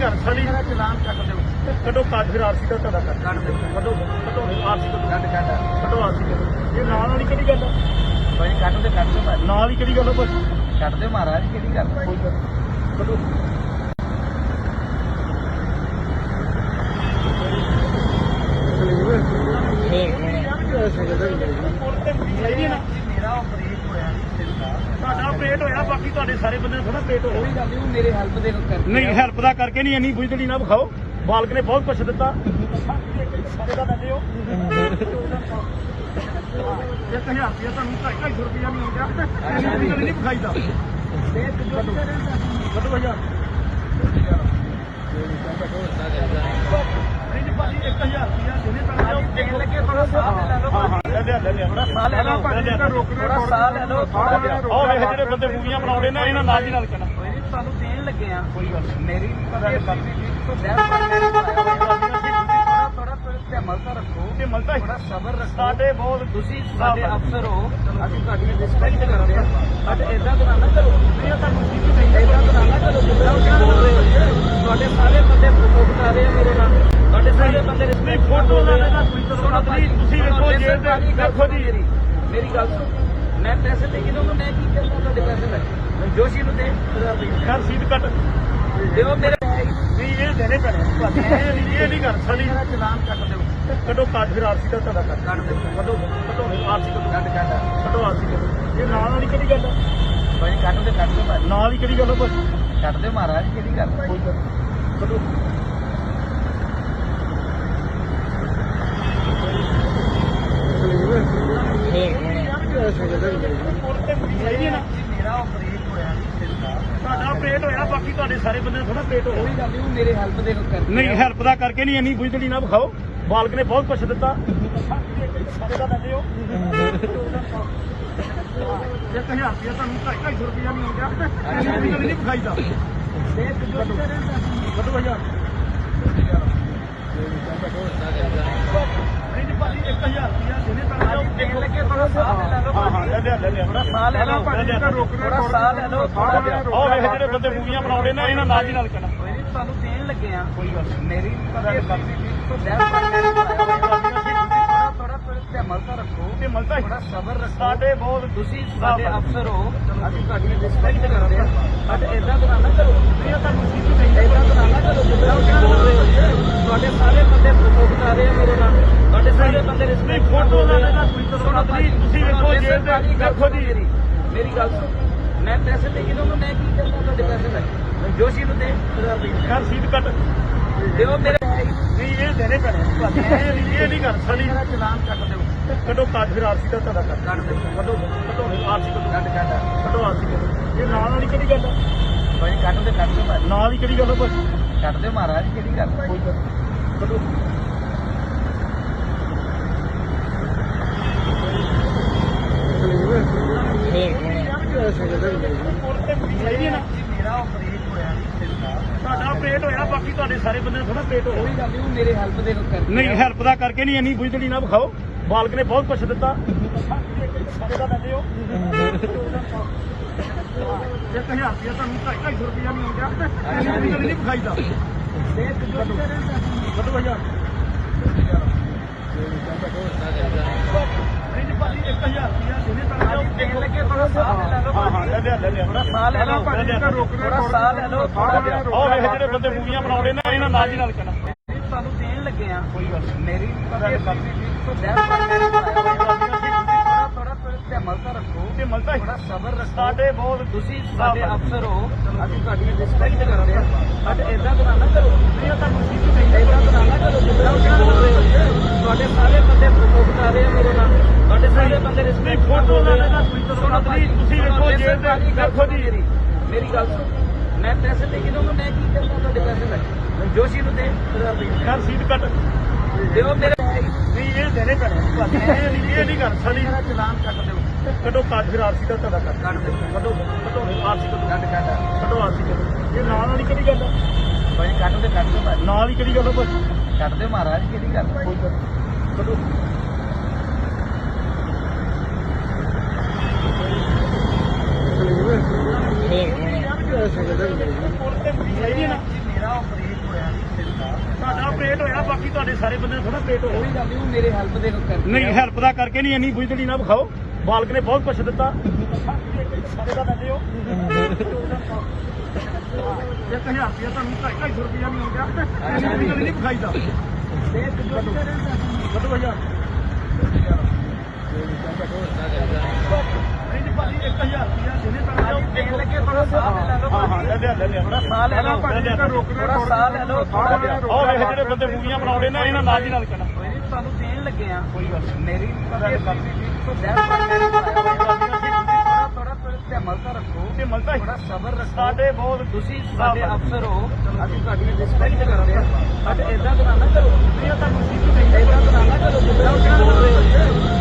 ਘਰ ਸਾਲੀ ਮੇਰਾ ਚਲਾਨ ਕੱਟ ਦਿਓ। ਕੱਢੋ ਕਾਜ ਫਿਰ ਆਰਸੀ ਦਾ ਤੁਹਾਡਾ ਕਰ ਕੱਟ ਦਿਓ। ਕੱਢੋ ਕੱਢੋ ਆਰਸੀ ਕੱਢੋ ਕੱਟ ਕੱਢੋ ਆਰਸੀ ਕੱਢੋ ਇਹ ਨਾਲ ਵਾਲੀ ਕਿਹੜੀ ਗੱਲ ਆ? ਭਾਈ ਕੱਟ ਦੇ ਕੱਟ ਦਿਓ ਭਾਈ। ਨਾਲ ਹੀ ਕਿਹੜੀ ਗੱਲ ਆ ਬਸ ਕੱਟ ਦਿਓ ਮਹਾਰਾਜ ਕਿਹੜੀ ਗੱਲ ਕੋਈ ਗੱਲ ਨੀ। ਕੱਢੋ ਮੇਰਾ ਆਪਰੇਟ ਹੋਇਆ ਨਹੀਂ ਸਿਰ ਦਾ। ਤੁਹਾਡਾ ਆਪਰੇਟ ਹੋਇਆ ਬਾਕੀ ਤੁਹਾਡੇ ਸਾਰੇ ਬੰਦੇ ਥੋੜਾ ਆਪਰੇਟ ਹੋਇਆ ਕੋਈ ਗੱਲ ਨਹੀਂ ਉਹ ਮੇਰੇ ਹੈਲਪ ਦੇ ਕਰਕੇ ਨਹੀਂ ਹੈਲਪ ਦਾ ਕਰਕੇ ਨਹੀਂ ਇੰਨੀ ਬੁਝਦੜੀ ਨਾ ਵਿਖਾਓ ਬਾਲਕ ਨੇ ਬਹੁਤ ਕੁਛ ਦਿੱਤਾ ਸਾਰੇ ਦਾ ਦਿੰਦੇ ਹੋ 1000 ਰੁਪਇਆ ਤੁਹਾਨੂੰ 250 ਰੁਪਇਆ ਨਹੀਂ ਆਉਂਦਾ ਇੰਨੀ ਗੱਲ ਨਹੀਂ ਵਿਖਾਈਦਾ ਕੱਢੋ ਭਈਆ ਨਹੀਂ ਜੀ ਭਾਜੀ 1000 ਰੁਪਇਆ ਦੇਣੇ ਪੈਣਾ ਦੇਣ ਲੱਗੇ ਥੋੜਾ ਸਾਹ ਲੈ ਲਓ ਹਾਂ ਲੈ ਲਿਆ ਥੋੜਾ ਸਾਹ ਲੈ ਲਓ ਥੋੜਾ ਸਾਹ ਲੈ ਲਓ ਥੋੜਾ ਜਿਹਾ ਉਹ ਵੇਖ ਜਿਹੜੇ ਬੰਦੇ ਮੂਵੀਆਂ ਬਣਾਉਂਦੇ ਨੇ ਇਹਨਾਂ ਨਾਲ ਦੀ ਨਾਲ ਕਹਿਣਾ ਕੋਈ ਨਹੀਂ ਤੁਹਾਨੂੰ ਦੇਣ ਲੱਗੇ ਆ ਕੋਈ ਗੱਲ ਨਹੀਂ ਮੇਰੀ ਥੋੜਾ ਧਿਆਨ ਤਾਂ ਰੱਖੋ ਤੇ ਮਲਤਾ ਥੋੜਾ ਸਬਰ ਰੱਖੋ ਸਾਡੇ ਬਹੁਤ ਤੁਸੀਂ ਸਾਡੇ ਅਫਸਰ ਹੋ ਅਸੀਂ ਤੁਹਾਡੀ ਰਿਸਪੈਕਟ ਕਰਦੇ ਹਾਂ ਬਟ ਏਦਾਂ ਤਾਂ ਨਾ ਕਰੋ ਏਦਾਂ ਤਾਂ ਨਾ ਕਰੋ ਜਿੱਦਾਂ ਤੁਸੀਂ ਬੋਲ ਰਹੇ ਹੋ ਤੁਹਾਡੇ ਸਾਰੇ ਬੰਦੇ ਫੋਟੋ ਬਤਾ ਰਹੇ ਆ ਮੇਰੇ ਨਾਲ ਤੁਹਾਡੇ ਸਾਰੇ ਬੰਦੇ ਰਿਸਪੈਕਟ ਫੋਟੋ ਲੈਣਾ ਤੁਸੀਂ ਵੇਖੋ ਜੇਲ੍ਹ ਦੇ ਦੇਖੋ ਜੀ ਮੇਰੀ ਗੱਲ ਸੁਣੋ ਮੈਂ ਪੈਸੇ ਦੇ ਕੇ ਦਊਂਗਾ ਮੈਂ ਕੀ ਕਰਦਾ ਤੁਹਾਡੇ ਪੈਸੇ ਲੈ ਜੋਸ਼ੀ ਨੂੰ ਦੇ ਘਰ ਸੀਟ ਕੱਟ ਦਿਓ ਮੇਰੇ ਨਹੀਂ ਇਹ ਦੇਣੇ ਪੈਣੇ ਭਾਜੀ ਇਹ ਨਹੀਂ ਕਰ ਸਾਲੀ ਮੇਰਾ ਚਲਾਨ ਕੱਟ ਦਿਓ ਕੱਢੋ ਕਾਜ ਫਿਰ ਆਰਸੀ ਦਾ ਤੁਹਾਡਾ ਕਰ ਕੱਟ ਦਿਓ ਕੱਢੋ ਕੱਢੋ ਆਰਸੀ ਕੱਢੋ ਕੱਟ ਕੱਢੋ ਆਰਸੀ ਕੱਢੋ ਇਹ ਨਾਲ ਵਾਲੀ ਕਿਹੜੀ ਗੱਲ ਆ? ਭਾਈ ਕੱਟ ਦੇ ਕੱਟ ਦਿਓ ਭਾਈ ਨਾਲ ਹੀ ਕਿਹੜੀ ਗੱਲ ਆ ਬਸ ਕੱਟ ਦਿਓ ਮਹਾਰਾਜ ਕਿਹੜੀ ਗੱਲ ਕੋਈ ਗੱਲ ਨੀ। ਕੱਢੋ ਮੇਰਾ ਆਪਰੇਟ ਹੋਇਆ ਨਹੀਂ ਸਿਰ ਦਾ ਤੁਹਾਡਾ ਆਪਰੇਟ ਹੋਇਆ ਬਾਕੀ ਤੁਹਾਡੇ ਸਾਰੇ ਬੰਦੇ ਥੋੜਾ ਆਪਰੇਟ ਹੋਇਆ ਕੋਈ ਗੱਲ ਨਹੀਂ ਉਹ ਮੇਰੇ ਹੈਲਪ ਦੇ ਕਰਕੇ ਨਹੀਂ ਹੈਲਪ ਦਾ ਕਰਕੇ ਨਹੀਂ ਇੰਨੀ ਬੁਝਦੜੀ ਨਾ ਵਿਖਾਓ ਬਾਲਕ ਨੇ ਬਹੁਤ ਕੁਛ ਦਿੱਤਾ ਸਾਰੇ ਦਾ ਦਿੰਦੇ ਹੋ 1000 ਰੁਪਇਆ ਤੁਹਾਨੂੰ 250 ਰੁਪਇਆ ਨਹੀਂ ਆਉਂਦਾ ਇੰਨੀ ਗੱਲ ਨਹੀਂ ਵਿਖਾਈਦਾ ਕੱਢੋ ਭਈਆ ਨਹੀਂ ਜੀ ਭਾਜੀ 1000 ਰੁਪਇਆ ਦੇਣੇ ਪੈਣਾ ਦੇਣ ਲੱਗੇ ਥੋੜਾ ਸਾਹ ਲੈ ਲਓ ਹਾਂ ਲੈ ਲਿਆ ਥੋੜਾ ਸਾਹ ਲੈ ਲਓ ਥੋੜਾ ਸਾਹ ਲੈ ਲਓ ਥੋੜਾ ਜਿਹਾ ਉਹ ਵੇਖ ਜਿਹੜੇ ਬੰਦੇ ਮੂਵੀਆਂ ਬਣਾਉਂਦੇ ਨੇ ਇਹਨਾਂ ਨਾਲ ਦੀ ਨਾਲ ਕਹਿਣਾ ਕੋਈ ਨਹੀਂ ਤੁਹਾਨੂੰ ਦੇਣ ਲੱਗੇ ਆ ਕੋਈ ਗੱਲ ਨੀ। ਮੇਰੀ ਥੋੜਾ ਧਿਆਨ ਤਾਂ ਰੱਖੋ ਤੇ ਮਲਤਾ ਥੋੜਾ ਸਬਰ ਰੱਖੋ ਸਾਡੇ ਬਹੁਤ ਤੁਸੀਂ ਸਾਡੇ ਅਫਸਰ ਹੋ ਅਸੀਂ ਤੁਹਾਡੀ ਰਿਸਪੈਕਟ ਕਰਦੇ ਹਾਂ ਬਟ ਏਦਾਂ ਤਾਂ ਨਾ ਕਰੋ ਏਦਾਂ ਤਾਂ ਨਾ ਕਰੋ ਜਿੱਦਾਂ ਤੁਸੀਂ ਬੋਲ ਰਹੇ ਹੋ ਤੁਹਾਡੇ ਸਾਰੇ ਬੰਦੇ ਫੋਟੋ ਬਤਾ ਰਹੇ ਆ ਮੇਰੇ ਨਾਲ ਤੁਹਾਡੇ ਸਾਰੇ ਬੰਦੇ ਰਿਸਪੈਕਟ ਫੋਟੋ ਲੈਣਾ ਤੁਸੀਂ ਵੇਖੋ ਜੇਲ੍ਹ ਦੇ ਦੇਖੋ ਜੀ ਮੇਰੀ ਗੱਲ ਸੁਣੋ ਮੈਂ ਪੈਸੇ ਦੇ ਕੇ ਦਊਂਗਾ ਮੈਂ ਕੀ ਕਰਦਾ ਤੁਹਾਡੇ ਪੈਸੇ ਲੈ ਜੋਸ਼ੀ ਨੂੰ ਦੇ ਘਰ ਸੀਟ ਕੱਟ ਦਿਓ ਮੇਰੇ ਨਹੀਂ ਇਹ ਦੇਣੇ ਪੈਣੇ ਭਾਜੀ ਇਹ ਨਹੀਂ ਕਰ ਸਾਲੀ ਮੇਰਾ ਚਲਾਨ ਕੱਟ ਦਿਓ ਕੱਢੋ ਕਾਜ ਫਿਰ ਆਰਸੀ ਦਾ ਤੁਹਾਡਾ ਕਰ ਕੱਟ ਦਿਓ ਕੱਢੋ ਆਰਸੀ ਕੱਢੋ ਕੱਟ ਕੱਢੋ ਆਰਸੀ ਕੱਢੋ ਇਹ ਨਾਲ ਵਾਲੀ ਕਿਹੜੀ ਗੱਲ ਆ? ਭਾਈ ਕੱਟ ਦੇ ਕੱਟ ਦਿਓ ਭਾਈ ਨਾਲ ਹੀ ਕਿਹੜੀ ਗੱਲ ਆ ਬਸ ਕੱਟ ਦਿਓ ਮਹਾਰਾਜ ਕਿਹੜੀ ਗੱਲ ਕੋਈ ਗੱਲ ਨੀ। ਕੱਢੋ ਮੇਰਾ ਆਪਰੇਟ ਹੋਇਆ ਨਹੀਂ ਸਿਰ ਦਾ ਤੁਹਾਡਾ ਆਪਰੇਟ ਹੋਇਆ ਬਾਕੀ ਤੁਹਾਡੇ ਸਾਰੇ ਬੰਦੇ ਥੋੜਾ ਆਪਰੇਟ ਹੋਇਆ ਕੋਈ ਗੱਲ ਨਹੀਂ ਉਹ ਮੇਰੇ ਹੈਲਪ ਦੇ ਕਰਕੇ ਨਹੀਂ ਹੈਲਪ ਦਾ ਕਰਕੇ ਨਹੀਂ ਇੰਨੀ ਬੁਝਦੜੀ ਨਾ ਵਿਖਾਓ ਬਾਲਕ ਨੇ ਬਹੁਤ ਕੁਛ ਦਿੱਤਾ ਸਾਰੇ ਦਾ ਦਿੰਦੇ ਹੋ 1000 ਰੁਪਇਆ ਤੁਹਾਨੂੰ 250 ਰੁਪਇਆ ਨਹੀਂ ਆਉਂਦਾ ਇੰਨੀ ਗੱਲ ਨਹੀਂ ਵਿਖਾਈਦਾ ਕੱਢੋ ਭਈਆ ਨਹੀਂ ਜੀ ਭਾਜੀ 1000 ਰੁਪਇਆ ਦੇਣੇ ਪੈਣਾ ਦੇਣ ਲੱਗੇ ਥੋੜਾ ਸਾਹ ਲੈ ਲਓ ਹਾਂ ਲੈ ਲਿਆ ਥੋੜਾ ਸਾਹ ਲੈ ਲਓ ਥੋੜਾ ਸਾਹ ਲੈ ਲਓ ਥੋੜਾ ਜਿਹਾ ਉਹ ਵੇਖ ਜਿਹੜੇ ਬੰਦੇ ਮੂਵੀਆਂ ਬਣਾਉਂਦੇ ਨੇ ਇਹਨਾਂ ਨਾਲ ਦੀ ਨਾਲ ਕਹਿਣਾ ਤੁਹਾਨੂੰ ਦੇਣ ਲੱਗੇ ਆ ਕੋਈ ਗੱਲ ਨੀ। ਮੇਰੀ ਥੋੜਾ ਧਿਆਨ ਤਾਂ ਰੱਖੋ ਤੇ ਮਲਤਾ ਥੋੜਾ ਸਬਰ ਰੱਖੋ ਸਾਡੇ ਬਹੁਤ ਤੁਸੀਂ ਸਾਡੇ ਅਫਸਰ ਹੋ ਅਸੀਂ ਤੁਹਾਡੀ ਰਿਸਪੈਕਟ ਕਰਦੇ ਹਾਂ ਬਟ ਏਦਾਂ ਤਾਂ ਨਾ ਕਰੋ ਏਦਾਂ ਤਾਂ ਨਾ ਕਰੋ ਜਿੱਦਾਂ ਤੁਸੀਂ ਬੋਲ ਰਹੇ ਹੋ ਤੁਹਾਡੇ ਸਾਰੇ ਬੰਦੇ ਫੋਟੋ ਬਤਾ ਰਹੇ ਆ ਮੇਰੇ ਨਾਲ ਤੁਹਾਡੇ ਸਾਰੇ ਬੰਦੇ ਰਿਸਪੈਕਟ ਫੋਟੋ ਲੈਣਾ ਤੁਸੀਂ ਵੇਖੋ ਜੇਲ੍ਹ ਦੇ ਦੇਖੋ ਜੀ ਮੇਰੀ ਗੱਲ ਸੁਣੋ ਮੈਂ ਪੈਸੇ ਦੇ ਕੇ ਦਊਂਗਾ ਮੈਂ ਕੀ ਕਰਦਾ ਤੁਹਾਡੇ ਪੈਸੇ ਲੈ ਜੋਸ਼ੀ ਨੂੰ ਦੇ ਘਰ ਸੀਟ ਕੱਟ ਦਿਓ ਮੇਰੇ ਨਹੀਂ ਇਹ ਦੇਣੇ ਪੈਣੇ ਭਾਜੀ ਇਹ ਨਹੀਂ ਕਰ ਸਾਲੀ ਮੇਰਾ ਚਲਾਨ ਕੱਟ ਦਿਓ ਕੱਢੋ ਕਾਜ ਫਿਰ ਆਰਸੀ ਦਾ ਤੁਹਾਡਾ ਕਰ ਕੱਟ ਦਿਓ ਕੱਢੋ ਆਰਸੀ ਕੱਢੋ ਕੱਟ ਕੱਢੋ ਆਰਸੀ ਕੱਢੋ ਇਹ ਨਾਲ ਵਾਲੀ ਕਿਹੜੀ ਗੱਲ ਆ? ਭਾਈ ਕੱਟ ਦੇ ਕੱਟ ਦਿਓ ਭਾਈ ਨਾਲ ਹੀ ਕਿਹੜੀ ਗੱਲ ਆ ਬਸ ਕੱਟ ਦਿਓ ਮਹਾਰਾਜ ਕਿਹੜੀ ਗੱਲ ਕੋਈ ਗੱਲ ਨੀ। ਕੱਢੋ ਮੇਰਾ ਆਪਰੇਟ ਪੇਟ ਹੋਇਆ, ਬਾਕੀ ਤੁਹਾਡੇ ਸਾਰੇ ਬੰਦੇ ਥੋੜਾ ਪੇਟ ਹੋਇਆ। ਕੋਈ ਗੱਲ ਨਹੀਂ, ਉਹ ਮੇਰੇ ਹੈਲਪ ਦੇ ਕਰਕੇ ਨਹੀਂ ਹੈਲਪ ਦਾ ਕਰਕੇ ਨਹੀਂ, ਇੰਨੀ ਬੁਝਦੜੀ ਨਾ ਵਿਖਾਓ। ਬਾਲਕ ਨੇ ਬਹੁਤ ਕੁਛ ਦਿੱਤਾ, ਸਾਰੇ ਦਾ ਦਿੰਦੇ ਹੋ। 1000 ਰੁਪਇਆ ਤੁਹਾਨੂੰ 250 ਰੁਪਇਆ ਨਹੀਂ ਹੋ ਗਿਆ, ਇੰਨੀ ਨਹੀਂ ਵਿਖਾਈਦਾ। ਕੱਢੋ ਹਜ਼ਾਰ ਨਹੀਂ ਜੀ ਭਾਜੀ, 1000 ਰੁਪਇਆ ਜਿਹਨੇ ਤਾਂ ਦੇਣ ਲੱਗੇ ਥੋੜਾ ਸਾਹ ਲੈ ਲਓ। ਹਾਂ ਲੈ ਲਿਆ ਥੋੜਾ ਸਾਹ ਲੈ ਲਓ, ਥੋੜਾ ਸਾਹ ਲੈ ਲਓ, ਥੋੜਾ ਜਿਹਾ। ਉਹ ਵੇਖ ਜਿਹੜੇ ਬੰਦੇ ਮੂਵੀਆਂ ਬਣਾਉਂਦੇ ਨੇ, ਇਹਨਾਂ ਨਾਲ ਦੀ ਨਾਲ ਕਹਿਣਾ ਕੋਈ ਨਹੀਂ, ਤੁਹਾਨੂੰ ਦੇਣ ਲੱਗੇ ਆ। ਕੋਈ ਗੱਲ ਨਹੀਂ। ਮੇਰੀ ਥੋੜਾ ਧਿਆਨ ਤਾਂ ਰੱਖੋ, ਤੇ ਮਲਤਾ ਥੋੜਾ ਸਬਰ ਰੱਖੋ। ਸਾਡੇ ਬਹੁਤ ਤੁਸੀਂ ਸਾਡੇ ਅਫਸਰ ਹੋ, ਅਸੀਂ ਤੁਹਾਡੀ ਰਿਸਪੈਕਟ ਕਰਦੇ ਹਾਂ, ਬਟ ਏਦਾਂ ਤਾਂ ਨਾ ਕਰੋ। ਇਹ ਤਾਂ ਮੁਸੀਬਤ ਨਹੀਂ ਏਦਾਂ ਤਾਂ ਨਾ ਕਰੋ ਜਿੱਦਾਂ ਤੁਸੀਂ ਬੋਲ ਰਹੇ ਹੋ।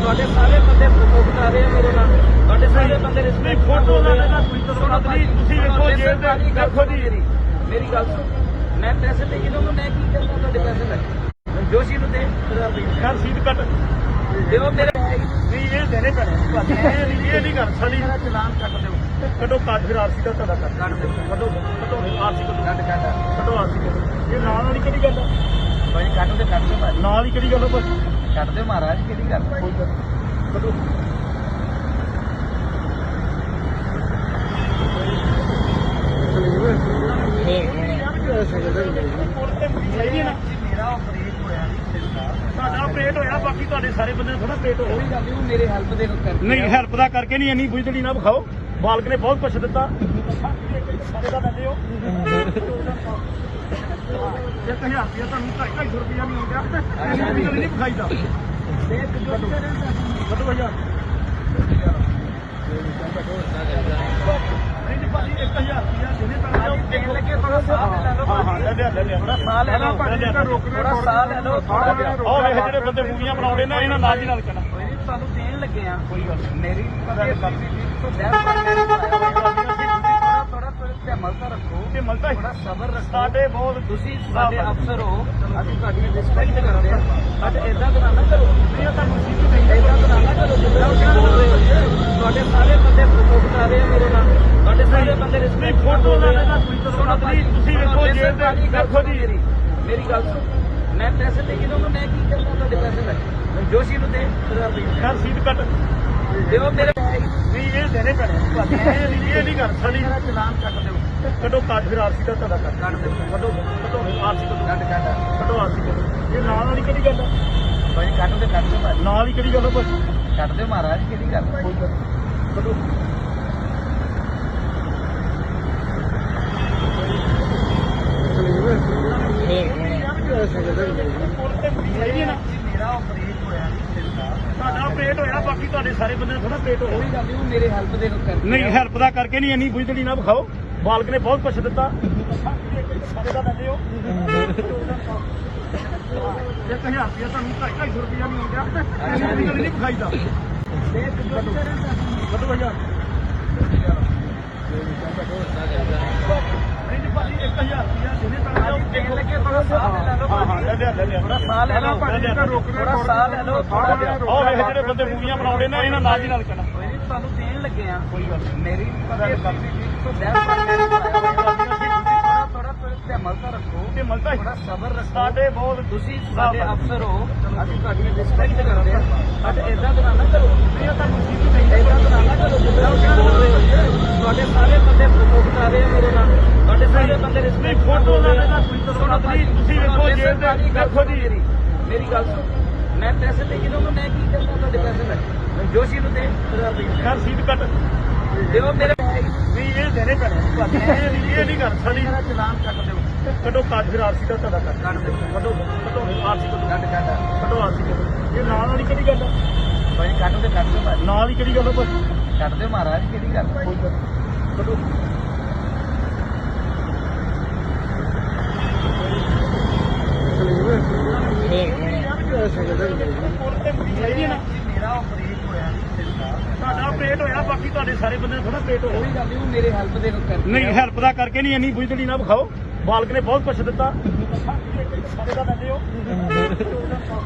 ਤੁਹਾਡੇ ਸਾਰੇ ਬੰਦੇ ਪ੍ਰਮੋਟ ਕਰ ਰਹੇ ਆ ਮੇਰੇ ਨਾਲ, ਤੁਹਾਡੇ ਸਾਰੇ ਬੰਦੇ ਰਿਸਪੈਕਟ ਫੋਟੋ ਲਾ ਲੈਣਾ ਤੁਸੀਂ ਵੇਖੋ ਜੇ ਦੇਖੋ ਜੀ ਮੇਰੀ ਗੱਲ ਸੁਣੋ, ਮੈਂ ਪੈਸੇ ਦੇ ਕੇ ਦਊਂਗਾ, ਮੈਂ ਕੀ ਕਰਨਾ ਤੁਹਾਡੇ ਪੈਸੇ ਲੈ ਜੋਸ਼ੀ ਨੂੰ ਦੇ ਘਰ ਸੀਟ ਕੱਟ ਦਿਓ ਮੇਰੇ। ਨਹੀਂ ਇਹ ਦੇਣੇ ਪੈਣੇ ਇਹ ਨਹੀਂ ਕਰ ਸਾਡੀ ਮੇਰਾ ਚਲਾਨ ਕੱਟ ਦਿਓ, ਕੱਢੋ ਕਾਜ ਫਿਰ ਆਰਸੀ ਦਾ ਤੁਹਾਡਾ ਕਰ ਕੱਟ ਦਿਓ, ਕੱਢੋ ਆਰਸੀ ਕੱਟ ਕੱਢੋ ਆਰਸੀ ਕੱਢੋ। ਇਹ ਨਾਲ ਵਾਲੀ ਕਿਹੜੀ ਗੱਲ ਆ? ਭਾਈ ਕੱਟ ਦਿਓ ਭਾਈ, ਨਾਲ ਹੀ ਕਿਹੜੀ ਗੱਲ ਆ ਭਾਜੀ? ਕੱਟ ਦਿਓ ਮਹਾਰਾਜ, ਕਿਹੜੀ ਗੱਲ ਕੋਈ ਗੱਲ ਕੱਢੋ ਮੇਰਾ ਆਪਰੇਟ ਹੋਇਆ ਤੁਹਾਡਾ ਆਪਰੇਟ ਹੋਇਆ, ਬਾਕੀ ਤੁਹਾਡੇ ਸਾਰੇ ਬੰਦੇ ਥੋੜਾ ਪੇਟ ਹੋਇਆ। ਕੋਈ ਗੱਲ ਨਹੀਂ, ਉਹ ਮੇਰੇ ਹੈਲਪ ਦੇ ਕਰਕੇ ਨਹੀਂ ਹੈਲਪ ਦਾ ਕਰਕੇ ਨਹੀਂ, ਇੰਨੀ ਬੁਝਦੜੀ ਨਾ ਵਿਖਾਓ। ਬਾਲਕ ਨੇ ਬਹੁਤ ਕੁਛ ਦਿੱਤਾ, ਸਾਰੇ ਦਾ ਦਿੰਦੇ ਹੋ। 1000 ਰੁਪਇਆ ਤੁਹਾਨੂੰ 250 ਰੁਪਇਆ ਨਹੀਂ ਹੋ ਗਿਆ, ਇੰਨੀ ਨਹੀਂ ਵਿਖਾਈਦਾ। ਕੱਢੋ ਹਜ਼ਾਰ ਨਹੀਂ ਜੀ ਭਾਜੀ, 1000 ਰੁਪਇਆ ਜਿਹਨੇ ਤਾਂ ਦੇਣ ਲੱਗੇ ਥੋੜਾ ਸਾਹ ਲੈ ਲਓ। ਹਾਂ ਲੈ ਲਿਆ ਥੋੜਾ ਸਾਹ ਲੈ ਲਓ, ਥੋੜਾ ਸਾਹ ਲੈ ਲਓ, ਥੋੜਾ ਜਿਹਾ। ਉਹ ਵੇਖ ਜਿਹੜੇ ਬੰਦੇ ਮੂਵੀਆਂ ਬਣਾਉਂਦੇ ਨੇ, ਇਹਨਾਂ ਨਾਲ ਦੀ ਨਾਲ ਕਹਿਣਾ ਕੋਈ ਨਹੀਂ, ਤੁਹਾਨੂੰ ਦੇਣ ਲੱਗੇ ਆ। ਕੋਈ ਗੱਲ ਨਹੀਂ। ਮੇਰੀ ਥੋੜਾ ਧਿਆਨ ਤਾਂ ਰੱਖੋ, ਤੇ ਮਲਤਾ ਥੋੜਾ ਸਬਰ ਰੱਖੋ। ਸਾਡੇ ਬਹੁਤ ਤੁਸੀਂ ਸਾਡੇ ਅਫਸਰ ਹੋ, ਅਸੀਂ ਤੁਹਾਡੀ ਰਿਸਪੈਕਟ ਕਰਦੇ ਹਾਂ, ਬਟ ਏਦਾਂ ਤਾਂ ਨਾ ਕਰੋ। ਇਹ ਤਾਂ ਮੁਸੀਬਤ ਨਹੀਂ ਏਦਾਂ ਤਾਂ ਨਾ ਕਰੋ ਜਿੱਦਾਂ ਤੁਸੀਂ ਬੋਲ ਰਹੇ ਹੋ। ਤੁਹਾਡੇ ਸਾਰੇ ਬੰਦੇ ਪ੍ਰਮੋਟ ਕਰ ਰਹੇ ਆ ਮੇਰੇ ਨਾਲ, ਤੁਹਾਡੇ ਸਾਰੇ ਬੰਦੇ ਰਿਸਪੈਕਟ ਫੋਟੋ ਲਾ ਲੈਣਾ ਤੁਸੀਂ ਵੇਖੋ ਜੇ ਦੇਖੋ ਜੀ ਮੇਰੀ ਗੱਲ ਸੁਣੋ, ਮੈਂ ਪੈਸੇ ਦੇ ਕੇ ਦਊਂਗਾ, ਮੈਂ ਕੀ ਕਰਨਾ ਤੁਹਾਡੇ ਪੈਸੇ ਲੈ ਜੋਸ਼ੀ ਨੂੰ ਦੇ ਘਰ ਸੀਟ ਕੱਟ ਦਿਓ ਮੇਰੇ। ਨਹੀਂ ਇਹ ਦੇਣੇ ਪੈਣੇ ਇਹ ਨਹੀਂ ਕਰ ਸਾਡੀ ਮੇਰਾ ਚਲਾਨ ਕੱਟ ਦਿਓ, ਕੱਢੋ ਕਾਜ ਫਿਰ ਆਰਸੀ ਦਾ ਤੁਹਾਡਾ ਕਰ ਕੱਟ ਦਿਓ, ਕੱਢੋ ਆਰਸੀ ਕੱਟ ਕੱਢੋ ਆਰਸੀ ਇਹ ਨਾਲ ਵਾਲੀ ਕਿਹੜੀ ਗੱਲ ਆ? ਭਾਈ ਕੱਟ ਦਿਓ ਭਾਈ, ਨਾਲ ਹੀ ਕਿਹੜੀ ਗੱਲ ਆ ਭਾਜੀ? ਕੱਟ ਦਿਓ ਮਹਾਰਾਜ, ਕਿਹੜੀ ਗੱਲ ਕੋਈ ਗੱਲ ਕੱਢੋ ਮੇਰਾ ਆਪਰੇਟ ਹੋਇਆ ਤੁਹਾਡਾ ਆਪਰੇਟ ਹੋਇਆ, ਬਾਕੀ ਤੁਹਾਡੇ ਸਾਰੇ ਬੰਦੇ ਥੋੜਾ ਪੇਟ ਹੋਇਆ। ਕੋਈ ਗੱਲ ਨਹੀਂ, ਉਹ ਮੇਰੇ ਹੈਲਪ ਦੇ ਕਰਕੇ ਨਹੀਂ ਹੈਲਪ ਦਾ ਕਰਕੇ ਨਹੀਂ, ਇੰਨੀ ਬੁਝਦੜੀ ਨਾ ਵਿਖਾਓ। ਬਾਲਕ ਨੇ ਬਹੁਤ ਕੁਛ ਦਿੱਤਾ, ਸਾਰੇ ਦਾ ਦਿੰਦੇ ਹੋ। 1000 ਰੁਪਇਆ ਤੁਹਾਨੂੰ 250 ਰੁਪਇਆ ਨਹੀਂ ਹੋ ਗਿਆ, ਇੰਨੀ ਨਹੀਂ ਵਿਖਾਈਦਾ। ਕੱਢੋ ਹਜ਼ਾਰ ਨਹੀਂ ਜੀ ਭਾਜੀ, 1000 ਰੁਪਇਆ ਜਿਹਨੇ ਤਾਂ ਦੇਣ ਲੱਗੇ ਥੋੜਾ ਸਾਹ ਲੈ ਲਓ। ਹਾਂ ਲੈ ਲਿਆ ਥੋੜਾ ਸਾਹ ਲੈ ਲਓ, ਥੋੜਾ ਸਾਹ ਲੈ ਲਓ, ਥੋੜਾ ਜਿਹਾ। ਉਹ ਵੇਖ ਜਿਹੜੇ ਬੰਦੇ ਮੂਵੀਆਂ ਬਣਾਉਂਦੇ ਨੇ, ਇਹਨਾਂ ਨਾਲ ਦੀ ਨਾਲ ਕਹਿਣਾ ਕੋਈ ਨਹੀਂ, ਤੁਹਾਨੂੰ ਦੇਣ ਲੱਗੇ ਆ। ਕੋਈ ਗੱਲ ਨਹੀਂ। ਮੇਰੀ ਥੋੜਾ ਧਿਆਨ ਤਾਂ ਰੱਖੋ, ਤੇ ਮਲਤਾ ਥੋੜਾ ਸਬਰ ਰੱਖੋ। ਸਾਡੇ ਬਹੁਤ ਤੁਸੀਂ ਸਾਡੇ ਅਫਸਰ ਹੋ, ਅਸੀਂ ਤੁਹਾਡੀ ਰਿਸਪੈਕਟ ਕਰਦੇ ਹਾਂ, ਬਟ ਏਦਾਂ ਤਾਂ ਨਾ ਕਰੋ। ਇਹ ਤਾਂ ਮੁਸੀਬਤ ਨਹੀਂ ਏਦਾਂ ਤਾਂ ਨਾ ਕਰੋ ਜਿੱਦਾਂ ਤੁਸੀਂ ਬੋਲ ਰਹੇ ਹੋ। ਤੁਹਾਡੇ ਸਾਰੇ ਬੰਦੇ ਪ੍ਰਮੋਟ ਕਰ ਰਹੇ ਆ ਮੇਰੇ ਨਾਲ, ਤੁਹਾਡੇ ਸਾਰੇ ਬੰਦੇ ਰਿਸਪੈਕਟ ਫੋਟੋ ਲਾ ਲੈਣਾ ਤੁਸੀਂ ਵੇਖੋ ਜੇ ਦੇਖੋ ਜੀ ਮੇਰੀ ਗੱਲ ਸੁਣੋ, ਮੈਂ ਪੈਸੇ ਦੇ ਕੇ ਦਊਂਗਾ, ਮੈਂ ਕੀ ਕਰਨਾ ਤੁਹਾਡੇ ਪੈਸੇ ਲੈ ਜੋਸ਼ੀ ਨੂੰ ਦੇ ਘਰ ਸੀਟ ਕੱਟ ਦਿਓ ਮੇਰੇ। ਨਹੀਂ ਇਹ ਦੇਣੇ ਪੈਣੇ ਇਹ ਨਹੀਂ ਕਰ ਸਾਡੀ ਮੇਰਾ ਚਲਾਨ ਕੱਟ ਦਿਓ, ਕੱਢੋ ਕਾਜ ਫਿਰ ਆਰਸੀ ਦਾ ਤੁਹਾਡਾ ਕਰ ਕੱਟ ਦਿਓ, ਕੱਢੋ ਆਰਸੀ ਕੱਟ ਕੱਢੋ ਆਰਸੀ ਇਹ ਨਾਲ ਵਾਲੀ ਕਿਹੜੀ ਗੱਲ ਆ? ਭਾਈ ਕੱਟ ਦਿਓ ਭਾਈ, ਨਾਲ ਹੀ ਕਿਹੜੀ ਗੱਲ ਆ ਭਾਜੀ? ਕੱਟ ਦਿਓ ਮਹਾਰਾਜ, ਕਿਹੜੀ ਗੱਲ ਕੋਈ ਗੱਲ ਕੱਢੋ ਮੇਰਾ ਆਪਰੇਟ ਹੋਇਆ ਤੁਹਾਡਾ ਆਪਰੇਟ ਹੋਇਆ, ਬਾਕੀ ਤੁਹਾਡੇ ਸਾਰੇ ਬੰਦੇ ਥੋੜਾ ਪੇਟ ਹੋਇਆ। ਕੋਈ ਗੱਲ ਨਹੀਂ, ਉਹ ਮੇਰੇ ਹੈਲਪ ਦੇ ਕਰਕੇ ਨਹੀਂ ਹੈਲਪ ਦਾ ਕਰਕੇ ਨਹੀਂ, ਇੰਨੀ ਬੁਝਦੜੀ ਨਾ ਵਿਖਾਓ। ਬਾਲਕ ਨੇ ਬਹੁਤ ਕੁਛ ਦਿੱਤਾ, ਸਾਰੇ ਦਾ ਦਿੰਦੇ ਹੋ।